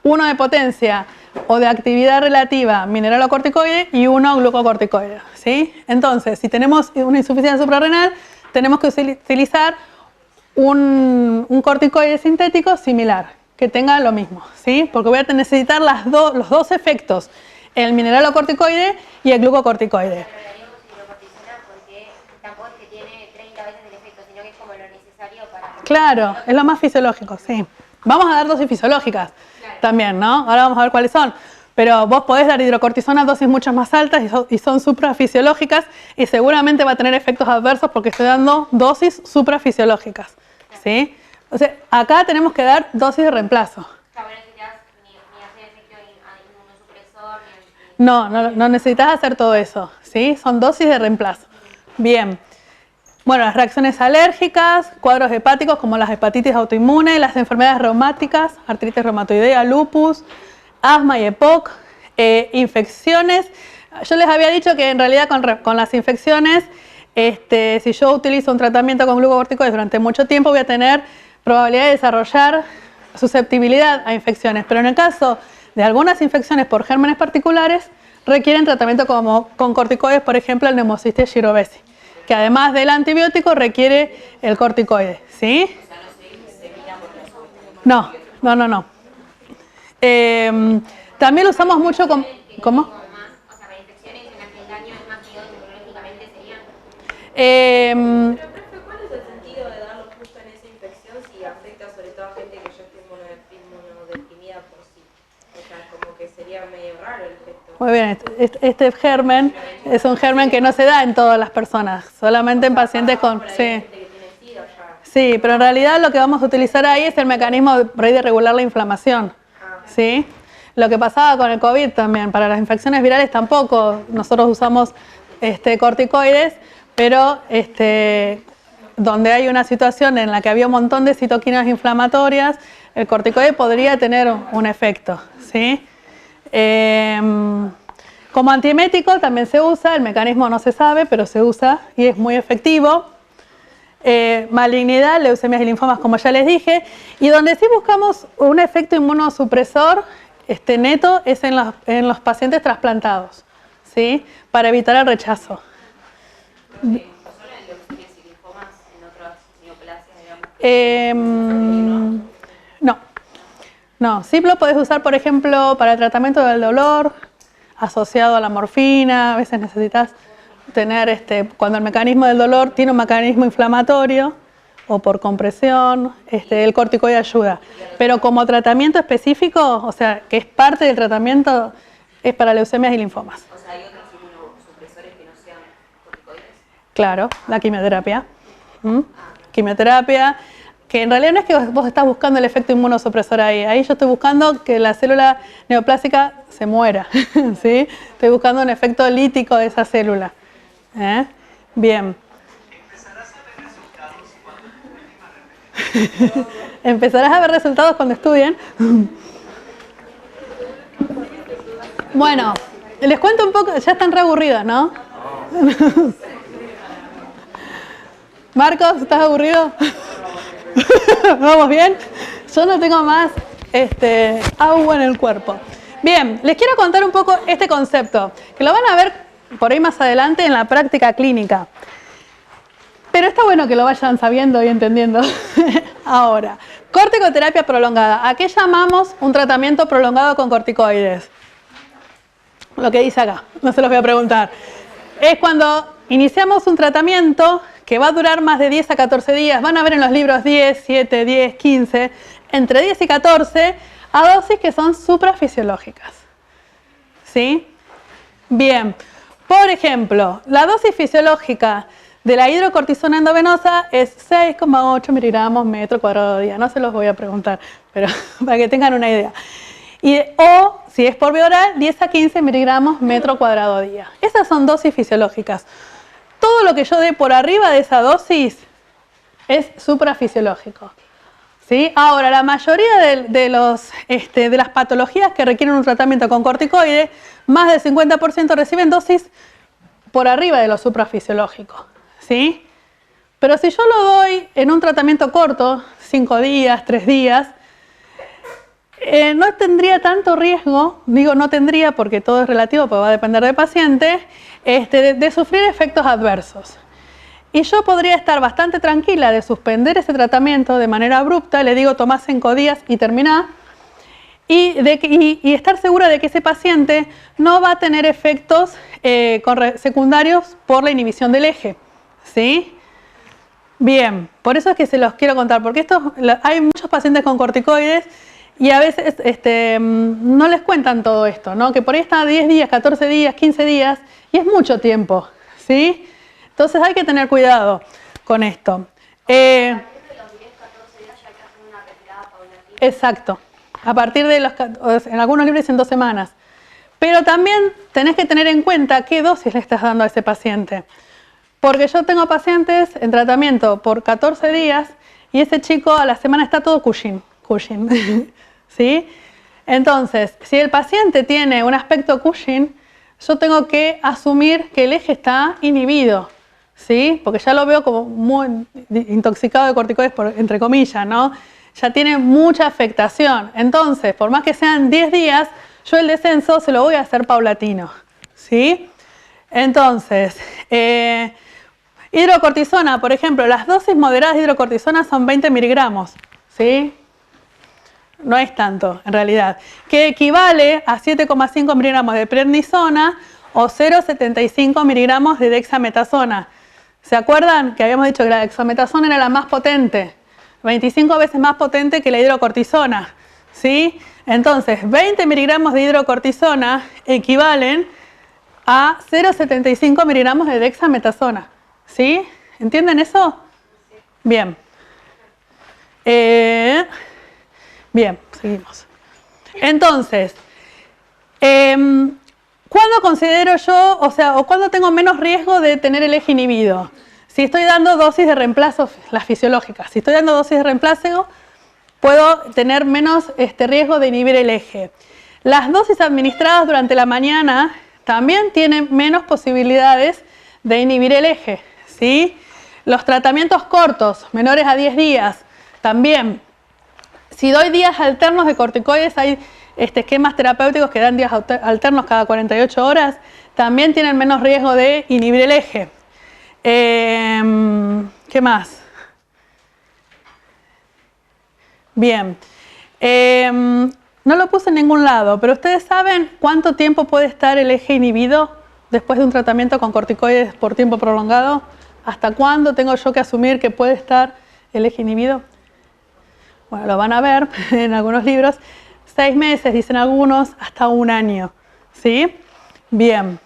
1 de potencia o de actividad relativa mineralocorticoide y 1 glucocorticoide. ¿Sí? Entonces, si tenemos una insuficiencia suprarrenal, tenemos que utilizar un corticoide sintético similar, que tenga lo mismo, ¿sí? Porque voy a necesitar los dos efectos, el mineralocorticoide y el glucocorticoide. Porque tampoco es que tiene 30 veces el efecto, sino que es como lo necesario para... Claro, es lo más fisiológico, sí. Vamos a dar dosis fisiológicas también, ¿no? Ahora vamos a ver cuáles son. Pero vos podés dar hidrocortisona a dosis mucho más altas y son suprafisiológicas y seguramente va a tener efectos adversos porque estoy dando dosis suprafisiológicas, ¿sí? O sea, acá tenemos que dar dosis de reemplazo. Claro, no necesitas ni hacer efecto inmunosupresor, No necesitas hacer todo eso, ¿sí? Son dosis de reemplazo. Bien. Bueno, las reacciones alérgicas, cuadros hepáticos como las hepatitis autoinmune, las enfermedades reumáticas, artritis reumatoidea, lupus, asma y EPOC, infecciones. Yo les había dicho que en realidad con las infecciones, si yo utilizo un tratamiento con glucocorticoides durante mucho tiempo, voy a tener probabilidad de desarrollar susceptibilidad a infecciones. Pero en el caso de algunas infecciones por gérmenes particulares, requieren tratamiento con corticoides, por ejemplo, el Pneumocystis jirovecii, que además del antibiótico requiere el corticoide, ¿sí? No. También lo usamos mucho con... ¿Cómo? o sea, para infecciones en las que el daño es más que inmunológicamente serían... Pero, ¿cuál es el sentido de darlo justo en esa infección si afecta sobre todo a gente que ya esté inmunodeprimida por sí? O sea, como que sería medio raro el efecto. Muy bien, este germen es un germen que no se da en todas las personas, solamente en pacientes con... Sí. Sí, pero en realidad lo que vamos a utilizar ahí es el mecanismo de regular la inflamación, ¿sí? Lo que pasaba con el COVID también, para las infecciones virales tampoco, nosotros usamos corticoides, pero donde hay una situación en la que había un montón de citoquinas inflamatorias, el corticoide podría tener un efecto, ¿sí? Como antiemético también se usa, el mecanismo no se sabe, pero se usa y es muy efectivo. Malignidad, leucemias y linfomas, como ya les dije, y donde sí buscamos un efecto inmunosupresor neto es en los pacientes trasplantados, ¿sí? Para evitar el rechazo. ¿Solo en leucemias y linfomas, en otras neoplasias, digamos? No, sí lo podés usar, por ejemplo, para el tratamiento del dolor, asociado a la morfina. A veces necesitas tener, cuando el mecanismo del dolor tiene un mecanismo inflamatorio, o por compresión, el corticoide ayuda. Pero como tratamiento específico, o sea, que es parte del tratamiento, es para leucemias y linfomas. O sea, ¿hay otros inmunosupresores que no sean corticoides? Claro, la quimioterapia. Quimioterapia, que en realidad no es que vos estás buscando el efecto inmunosupresor ahí. Ahí yo estoy buscando que la célula neoplásica se muera, ¿sí? Estoy buscando un efecto lítico de esa célula. Bien. ¿Empezarás a ver resultados cuando estudien? Bueno, les cuento un poco, ya están re aburridos, ¿no? Marcos, ¿estás aburrido? ¿Vamos bien? Yo no tengo más agua en el cuerpo. Bien, les quiero contar un poco este concepto, que lo van a ver por ahí más adelante en la práctica clínica. Pero está bueno que lo vayan sabiendo y entendiendo. Ahora, corticoterapia prolongada. ¿A qué llamamos un tratamiento prolongado con corticoides? Lo que dice acá, no se los voy a preguntar. Es cuando iniciamos un tratamiento que va a durar más de 10 a 14 días. Van a ver en los libros 10, 7, 10, 15, entre 10 y 14, a dosis que son suprafisiológicas. ¿Sí? Bien. Por ejemplo, la dosis fisiológica de la hidrocortisona endovenosa es 6,8 miligramos metro cuadrado día. No se los voy a preguntar, pero para que tengan una idea. O, si es por vía oral, 10 a 15 miligramos metro cuadrado día. Esas son dosis fisiológicas. Todo lo que yo dé por arriba de esa dosis es suprafisiológico. ¿Sí? Ahora, la mayoría de las patologías que requieren un tratamiento con corticoides, más del 50% reciben dosis por arriba de lo suprafisiológico. ¿Sí? Pero si yo lo doy en un tratamiento corto, 5 días, 3 días, no tendría tanto riesgo, digo no tendría porque todo es relativo, porque va a depender del paciente, de sufrir efectos adversos. Y yo podría estar bastante tranquila de suspender ese tratamiento de manera abrupta, le digo tomá 5 días y terminá, y estar segura de que ese paciente no va a tener efectos secundarios por la inhibición del eje. ¿Sí? Bien, por eso es que se los quiero contar, porque hay muchos pacientes con corticoides y a veces no les cuentan todo esto, ¿no? Que por ahí está 10 días, 14 días, 15 días y es mucho tiempo, ¿sí? Entonces hay que tener cuidado con esto. Exacto. A partir de en algunos libros dicen 2 semanas. Pero también tenés que tener en cuenta qué dosis le estás dando a ese paciente. Porque yo tengo pacientes en tratamiento por 14 días y ese chico a la semana está todo Cushing. ¿Sí? Entonces, si el paciente tiene un aspecto Cushing, yo tengo que asumir que el eje está inhibido. ¿Sí? Porque ya lo veo como muy intoxicado de corticoides, entre comillas, ¿no? Ya tiene mucha afectación. Entonces, por más que sean 10 días, yo el descenso se lo voy a hacer paulatino. ¿Sí? Entonces, hidrocortisona, por ejemplo, las dosis moderadas de hidrocortisona son 20 miligramos. ¿Sí? No es tanto, en realidad. Que equivale a 7,5 miligramos de prednisona o 0,75 miligramos de dexametasona. ¿Se acuerdan que habíamos dicho que la dexametasona era la más potente? 25 veces más potente que la hidrocortisona. ¿Sí? Entonces, 20 miligramos de hidrocortisona equivalen a 0,75 miligramos de dexametasona. ¿Sí? ¿Entienden eso? Bien. Bien, seguimos. Entonces, ¿cuándo considero yo, o cuándo tengo menos riesgo de tener el eje inhibido? Si estoy dando dosis de reemplazo, las fisiológicas, si estoy dando dosis de reemplazo, puedo tener menos riesgo de inhibir el eje. Las dosis administradas durante la mañana también tienen menos posibilidades de inhibir el eje, ¿sí? Los tratamientos cortos, menores a 10 días, también. Si doy días alternos de corticoides, hay esquemas terapéuticos que dan días alternos cada 48 horas, también tienen menos riesgo de inhibir el eje. ¿Qué más? Bien. No lo puse en ningún lado, pero ¿ustedes saben cuánto tiempo puede estar el eje inhibido después de un tratamiento con corticoides por tiempo prolongado? ¿Hasta cuándo tengo yo que asumir que puede estar el eje inhibido? Bueno, lo van a ver en algunos libros. 6 meses, dicen algunos, hasta 1 año. ¿Sí? Bien.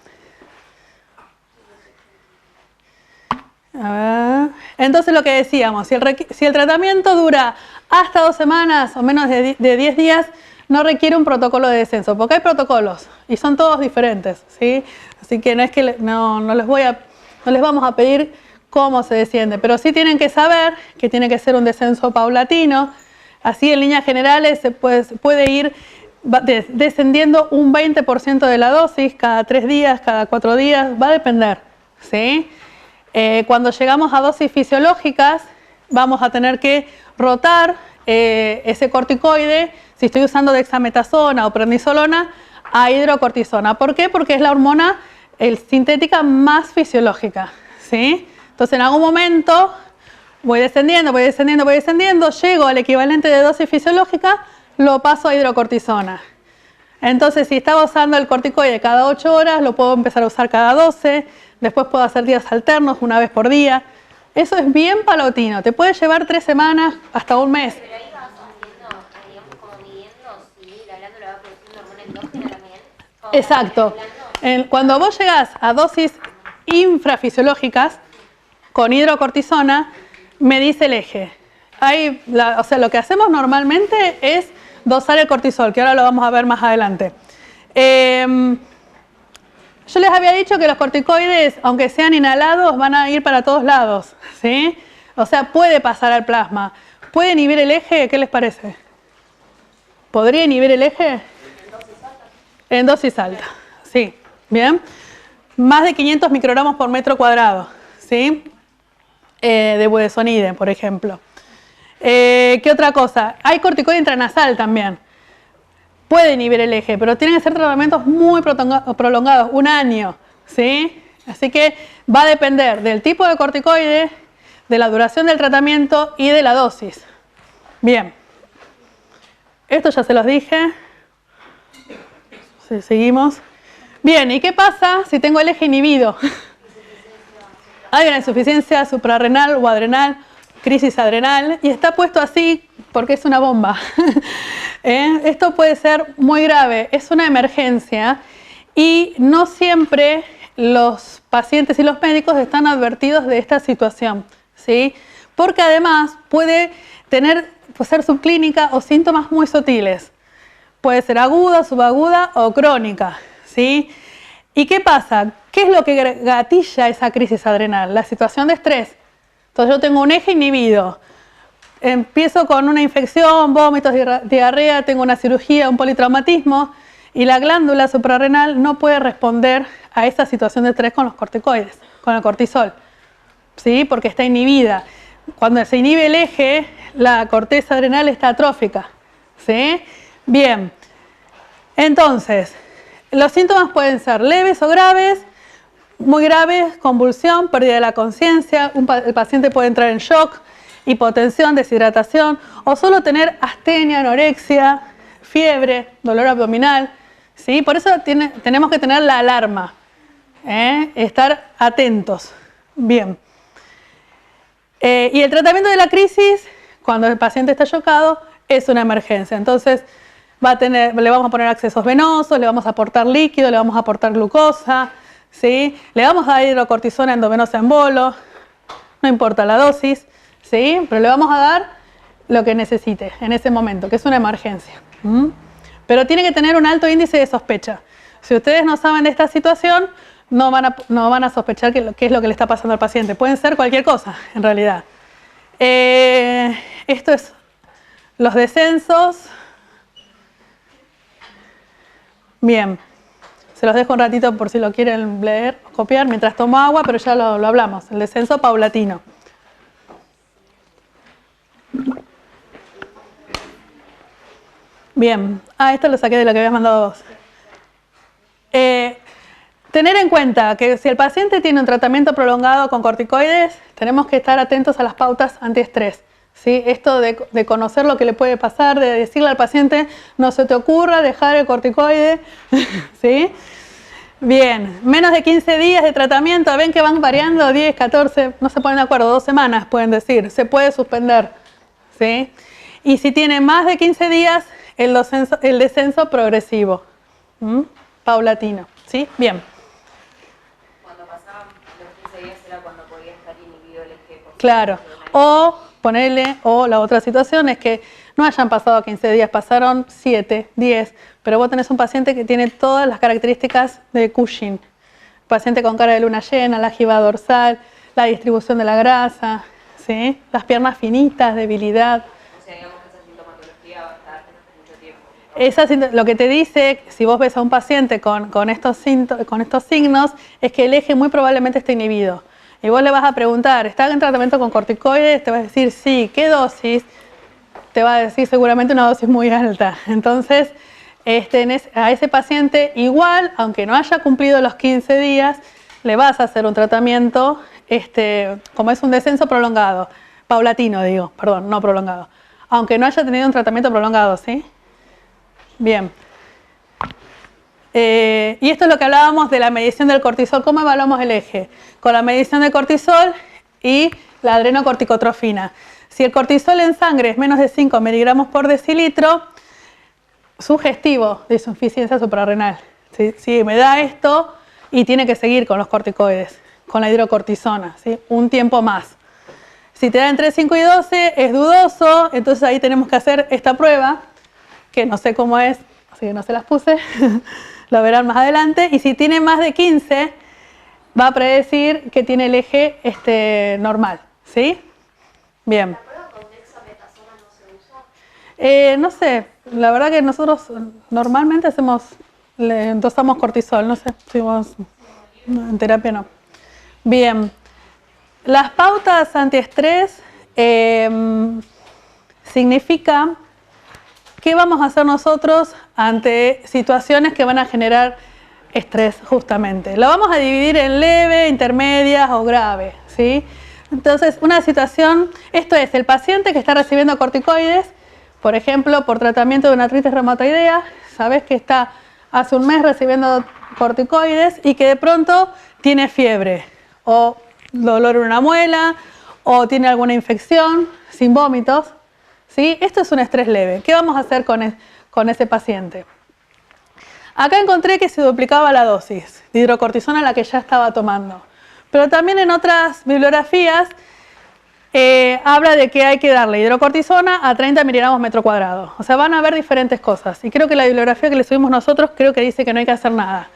A ver. Entonces lo que decíamos, si el tratamiento dura hasta 2 semanas o menos de 10 días, no requiere un protocolo de descenso, porque hay protocolos y son todos diferentes, ¿sí? Así que no es que no les vamos a pedir cómo se desciende, pero sí tienen que saber que tiene que ser un descenso paulatino. Así en líneas generales se puede ir descendiendo un 20% de la dosis cada 3 días, cada 4 días, va a depender, ¿sí? Cuando llegamos a dosis fisiológicas vamos a tener que rotar ese corticoide, si estoy usando dexametasona o prednisolona, a hidrocortisona. ¿Por qué? Porque es la hormona sintética más fisiológica, ¿sí? Entonces en algún momento voy descendiendo, llego al equivalente de dosis fisiológica, lo paso a hidrocortisona. Entonces si estaba usando el corticoide cada 8 horas, lo puedo empezar a usar cada 12, después puedo hacer días alternos, 1 vez por día. Eso es bien paulatino, te puede llevar 3 semanas hasta 1 mes. Pero ahí vas haciendo, digamos, como midiendo si la glándula va produciendo hormona endógena también. Exacto. Cuando vos llegás a dosis infrafisiológicas con hidrocortisona, medís el eje. O sea, lo que hacemos normalmente es dosar el cortisol, que ahora lo vamos a ver más adelante. Yo les había dicho que los corticoides, aunque sean inhalados, van a ir para todos lados, ¿sí? O sea, puede pasar al plasma. ¿Puede inhibir el eje? ¿Qué les parece? ¿Podría inhibir el eje? En dosis alta, sí. Bien. Más de 500 microgramos por metro cuadrado, ¿sí? De budesonide, por ejemplo. ¿Qué otra cosa? Hay corticoide intranasal también. Puede inhibir el eje, pero tienen que ser tratamientos muy prolongados, 1 año, ¿sí? Así que va a depender del tipo de corticoide, de la duración del tratamiento y de la dosis. Bien. Esto ya se los dije. Sí, seguimos. Bien, ¿y qué pasa si tengo el eje inhibido? Hay una insuficiencia suprarrenal o adrenal, crisis adrenal, y está puesto así porque es una bomba. Esto puede ser muy grave, es una emergencia y no siempre los pacientes y los médicos están advertidos de esta situación, ¿sí? Porque además puede ser subclínica o síntomas muy sutiles. Puede ser aguda, subaguda o crónica, ¿sí? ¿Y qué pasa? ¿Qué es lo que gatilla esa crisis adrenal? La situación de estrés. Entonces yo tengo un eje inhibido. Empiezo con una infección, vómitos, diarrea, tengo una cirugía, un politraumatismo y la glándula suprarrenal no puede responder a esa situación de estrés con los corticoides, con el cortisol, ¿sí? Porque está inhibida. Cuando se inhibe el eje, la corteza adrenal está atrófica, ¿sí? Bien, entonces, los síntomas pueden ser leves o graves. Muy graves, convulsión, pérdida de la conciencia, el paciente puede entrar en shock, hipotensión, deshidratación o solo tener astenia, anorexia, fiebre, dolor abdominal, ¿sí? Por eso tenemos que tener la alarma, estar atentos. Bien. Y el tratamiento de la crisis, cuando el paciente está chocado, es una emergencia. Entonces le vamos a poner accesos venosos, le vamos a aportar líquido, le vamos a aportar glucosa, ¿sí? Le vamos a dar hidrocortisona endovenosa en bolo, no importa la dosis, ¿sí? Pero le vamos a dar lo que necesite en ese momento, que es una emergencia. Pero tiene que tener un alto índice de sospecha. Si ustedes no saben de esta situación, no van a sospechar qué es lo que le está pasando al paciente. Pueden ser cualquier cosa, en realidad. Esto es los descensos. Bien. Se los dejo un ratito por si lo quieren leer, copiar, mientras tomo agua, pero ya lo hablamos. El descenso paulatino. Bien. Esto lo saqué de lo que habías mandado vos. Tener en cuenta que si el paciente tiene un tratamiento prolongado con corticoides, tenemos que estar atentos a las pautas antiestrés, ¿sí? Esto de conocer lo que le puede pasar, de decirle al paciente, no se te ocurra dejar el corticoide, ¿sí? Bien, menos de 15 días de tratamiento, ven que van variando, 10, 14, no se ponen de acuerdo, 2 semanas pueden decir, se puede suspender, ¿sí? Y si tiene más de 15 días, el descenso progresivo, paulatino, ¿sí? Bien. Cuando pasaban los 15 días era cuando podía estar inhibido el eje. Claro, o la otra situación es que no hayan pasado 15 días, pasaron 7, 10, pero vos tenés un paciente que tiene todas las características de Cushing. Paciente con cara de luna llena, la jiba dorsal, la distribución de la grasa, ¿sí? Las piernas finitas, debilidad. O sea, digamos que esa sintomatología va a estar mucho tiempo. Lo que te dice, si vos ves a un paciente con estos signos, es que el eje muy probablemente esté inhibido. Y vos le vas a preguntar, ¿está en tratamiento con corticoides? Te va a decir sí, ¿qué dosis? Te va a decir seguramente una dosis muy alta. Entonces, a ese paciente igual, aunque no haya cumplido los 15 días, le vas a hacer un tratamiento, como es un descenso prolongado, paulatino digo, perdón, no prolongado. Aunque no haya tenido un tratamiento prolongado, ¿sí? Bien. Y esto es lo que hablábamos de la medición del cortisol. ¿Cómo evaluamos el eje? Con la medición de cortisol y la adrenocorticotrofina. Si el cortisol en sangre es menos de 5 miligramos por decilitro, sugestivo de insuficiencia suprarrenal. ¿Sí? Me da esto y tiene que seguir con los corticoides, con la hidrocortisona, ¿sí? Un tiempo más. Si te da entre 5 y 12 es dudoso, entonces ahí tenemos que hacer esta prueba, que no sé cómo es, así que no se las puse, lo verán más adelante. Y si tiene más de 15, va a predecir que tiene el eje normal, ¿sí? Bien. ¿La prueba con dexametasona no se usa? No sé, la verdad que nosotros normalmente endosamos cortisol, no sé, en terapia no. Bien, las pautas antiestrés significa qué vamos a hacer nosotros ante situaciones que van a generar estrés justamente. Lo vamos a dividir en leve, intermedias o grave, ¿sí? Entonces, una situación, esto es el paciente que está recibiendo corticoides, por ejemplo, por tratamiento de una artritis reumatoidea, sabes que está hace un mes recibiendo corticoides y que de pronto tiene fiebre o dolor en una muela o tiene alguna infección sin vómitos, ¿sí? Esto es un estrés leve. ¿Qué vamos a hacer con ese paciente? Acá encontré que se duplicaba la dosis de hidrocortisona a la que ya estaba tomando. Pero también en otras bibliografías habla de que hay que darle hidrocortisona a 30 miligramos metro cuadrado. O sea, van a haber diferentes cosas. Y creo que la bibliografía que le subimos nosotros creo que dice que no hay que hacer nada.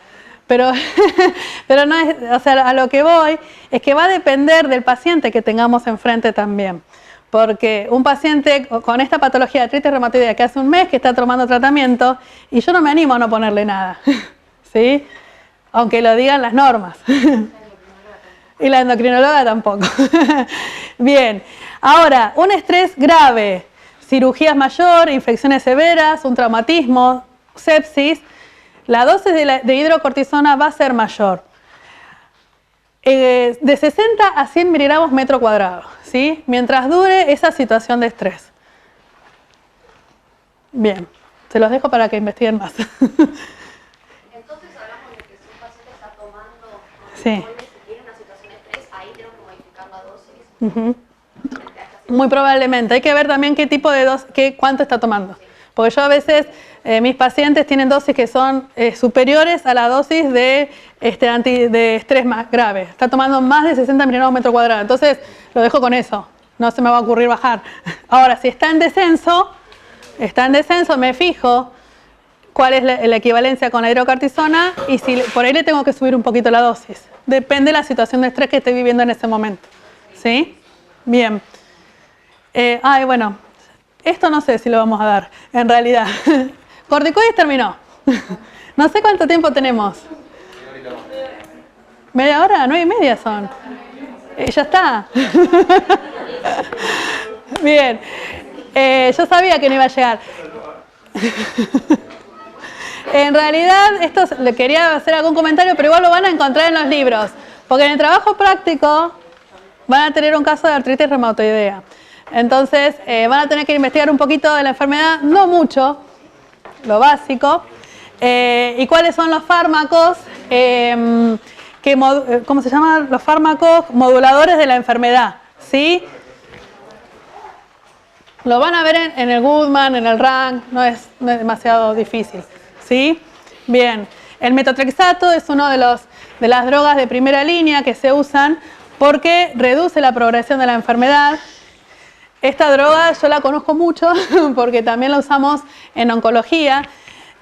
Pero no es, o sea, a lo que voy es que va a depender del paciente que tengamos enfrente también. Porque un paciente con esta patología de artritis reumatoidea que hace un mes que está tomando tratamiento y yo no me animo a no ponerle nada, ¿sí? Aunque lo digan las normas. Y la endocrinóloga tampoco. Bien, ahora, un estrés grave, cirugías mayor, infecciones severas, un traumatismo, sepsis, la dosis de hidrocortisona va a ser mayor. De 60 a 100 miligramos metro cuadrado, ¿sí? Mientras dure esa situación de estrés. Bien, se los dejo para que investiguen más. Entonces hablamos de que si un paciente está tomando Sí. y tiene una situación de estrés, ahí tenemos que modificar la dosis. Muy probablemente. Hay que ver también qué tipo de dosis, cuánto está tomando. Porque yo a veces, mis pacientes tienen dosis que son superiores a la dosis de estrés más grave. Está tomando más de 60 miligramos metro cuadrado. Entonces, lo dejo con eso. No se me va a ocurrir bajar. Ahora, si está en descenso, me fijo cuál es la equivalencia con la hidrocortisona y si por ahí le tengo que subir un poquito la dosis. Depende de la situación de estrés que esté viviendo en ese momento. ¿Sí? Bien. Bueno, esto no sé si lo vamos a dar, en realidad. Corticoides terminó. No sé cuánto tiempo tenemos. ¿Media hora? 9:30 son. Ya está. Bien. Yo sabía que no iba a llegar. En realidad, esto le quería hacer algún comentario, pero igual lo van a encontrar en los libros. Porque en el trabajo práctico van a tener un caso de artritis reumatoidea. Entonces, van a tener que investigar un poquito de la enfermedad, no mucho, lo básico, y cuáles son los fármacos ¿cómo se llaman? Los fármacos moduladores de la enfermedad, ¿sí? Lo van a ver en el Goodman, en el RANC, no es demasiado difícil, ¿sí? Bien, el metotrexato es uno de las drogas de primera línea que se usan porque reduce la progresión de la enfermedad. Esta droga yo la conozco mucho porque también la usamos en oncología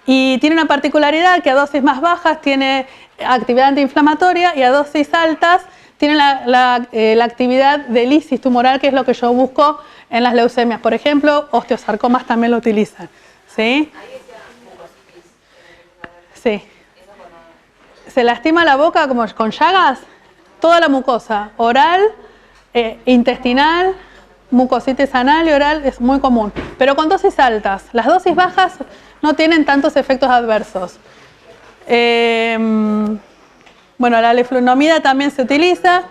y tiene una particularidad que a dosis más bajas tiene actividad antiinflamatoria y a dosis altas tiene la actividad de lisis tumoral, que es lo que yo busco en las leucemias. Por ejemplo, osteosarcomas también lo utilizan, ¿sí? Sí. Se lastima la boca como con llagas, toda la mucosa, oral, intestinal, mucositis anal y oral es muy común, pero con dosis altas. Las dosis bajas no tienen tantos efectos adversos. Bueno, la leflunomida también se utiliza.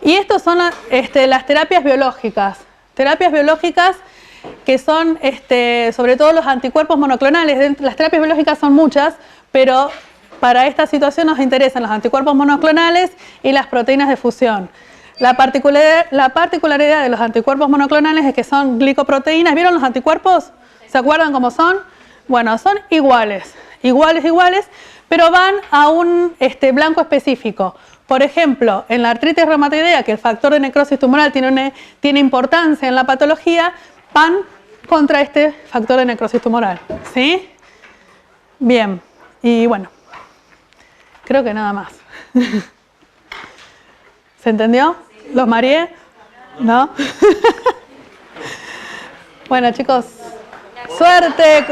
Y estos son las terapias biológicas. Terapias biológicas que son sobre todo los anticuerpos monoclonales. Las terapias biológicas son muchas, pero para esta situación nos interesan los anticuerpos monoclonales y las proteínas de fusión. La particularidad de los anticuerpos monoclonales es que son glicoproteínas. ¿Vieron los anticuerpos? ¿Se acuerdan cómo son? Bueno, son iguales, pero van a un blanco específico. Por ejemplo, en la artritis reumatoidea, que el factor de necrosis tumoral tiene importancia en la patología, van contra este factor de necrosis tumoral, ¿sí? Bien, y bueno, creo que nada más. ¿Se entendió? ¿Los mareé? ¿No? Bueno, chicos, suerte.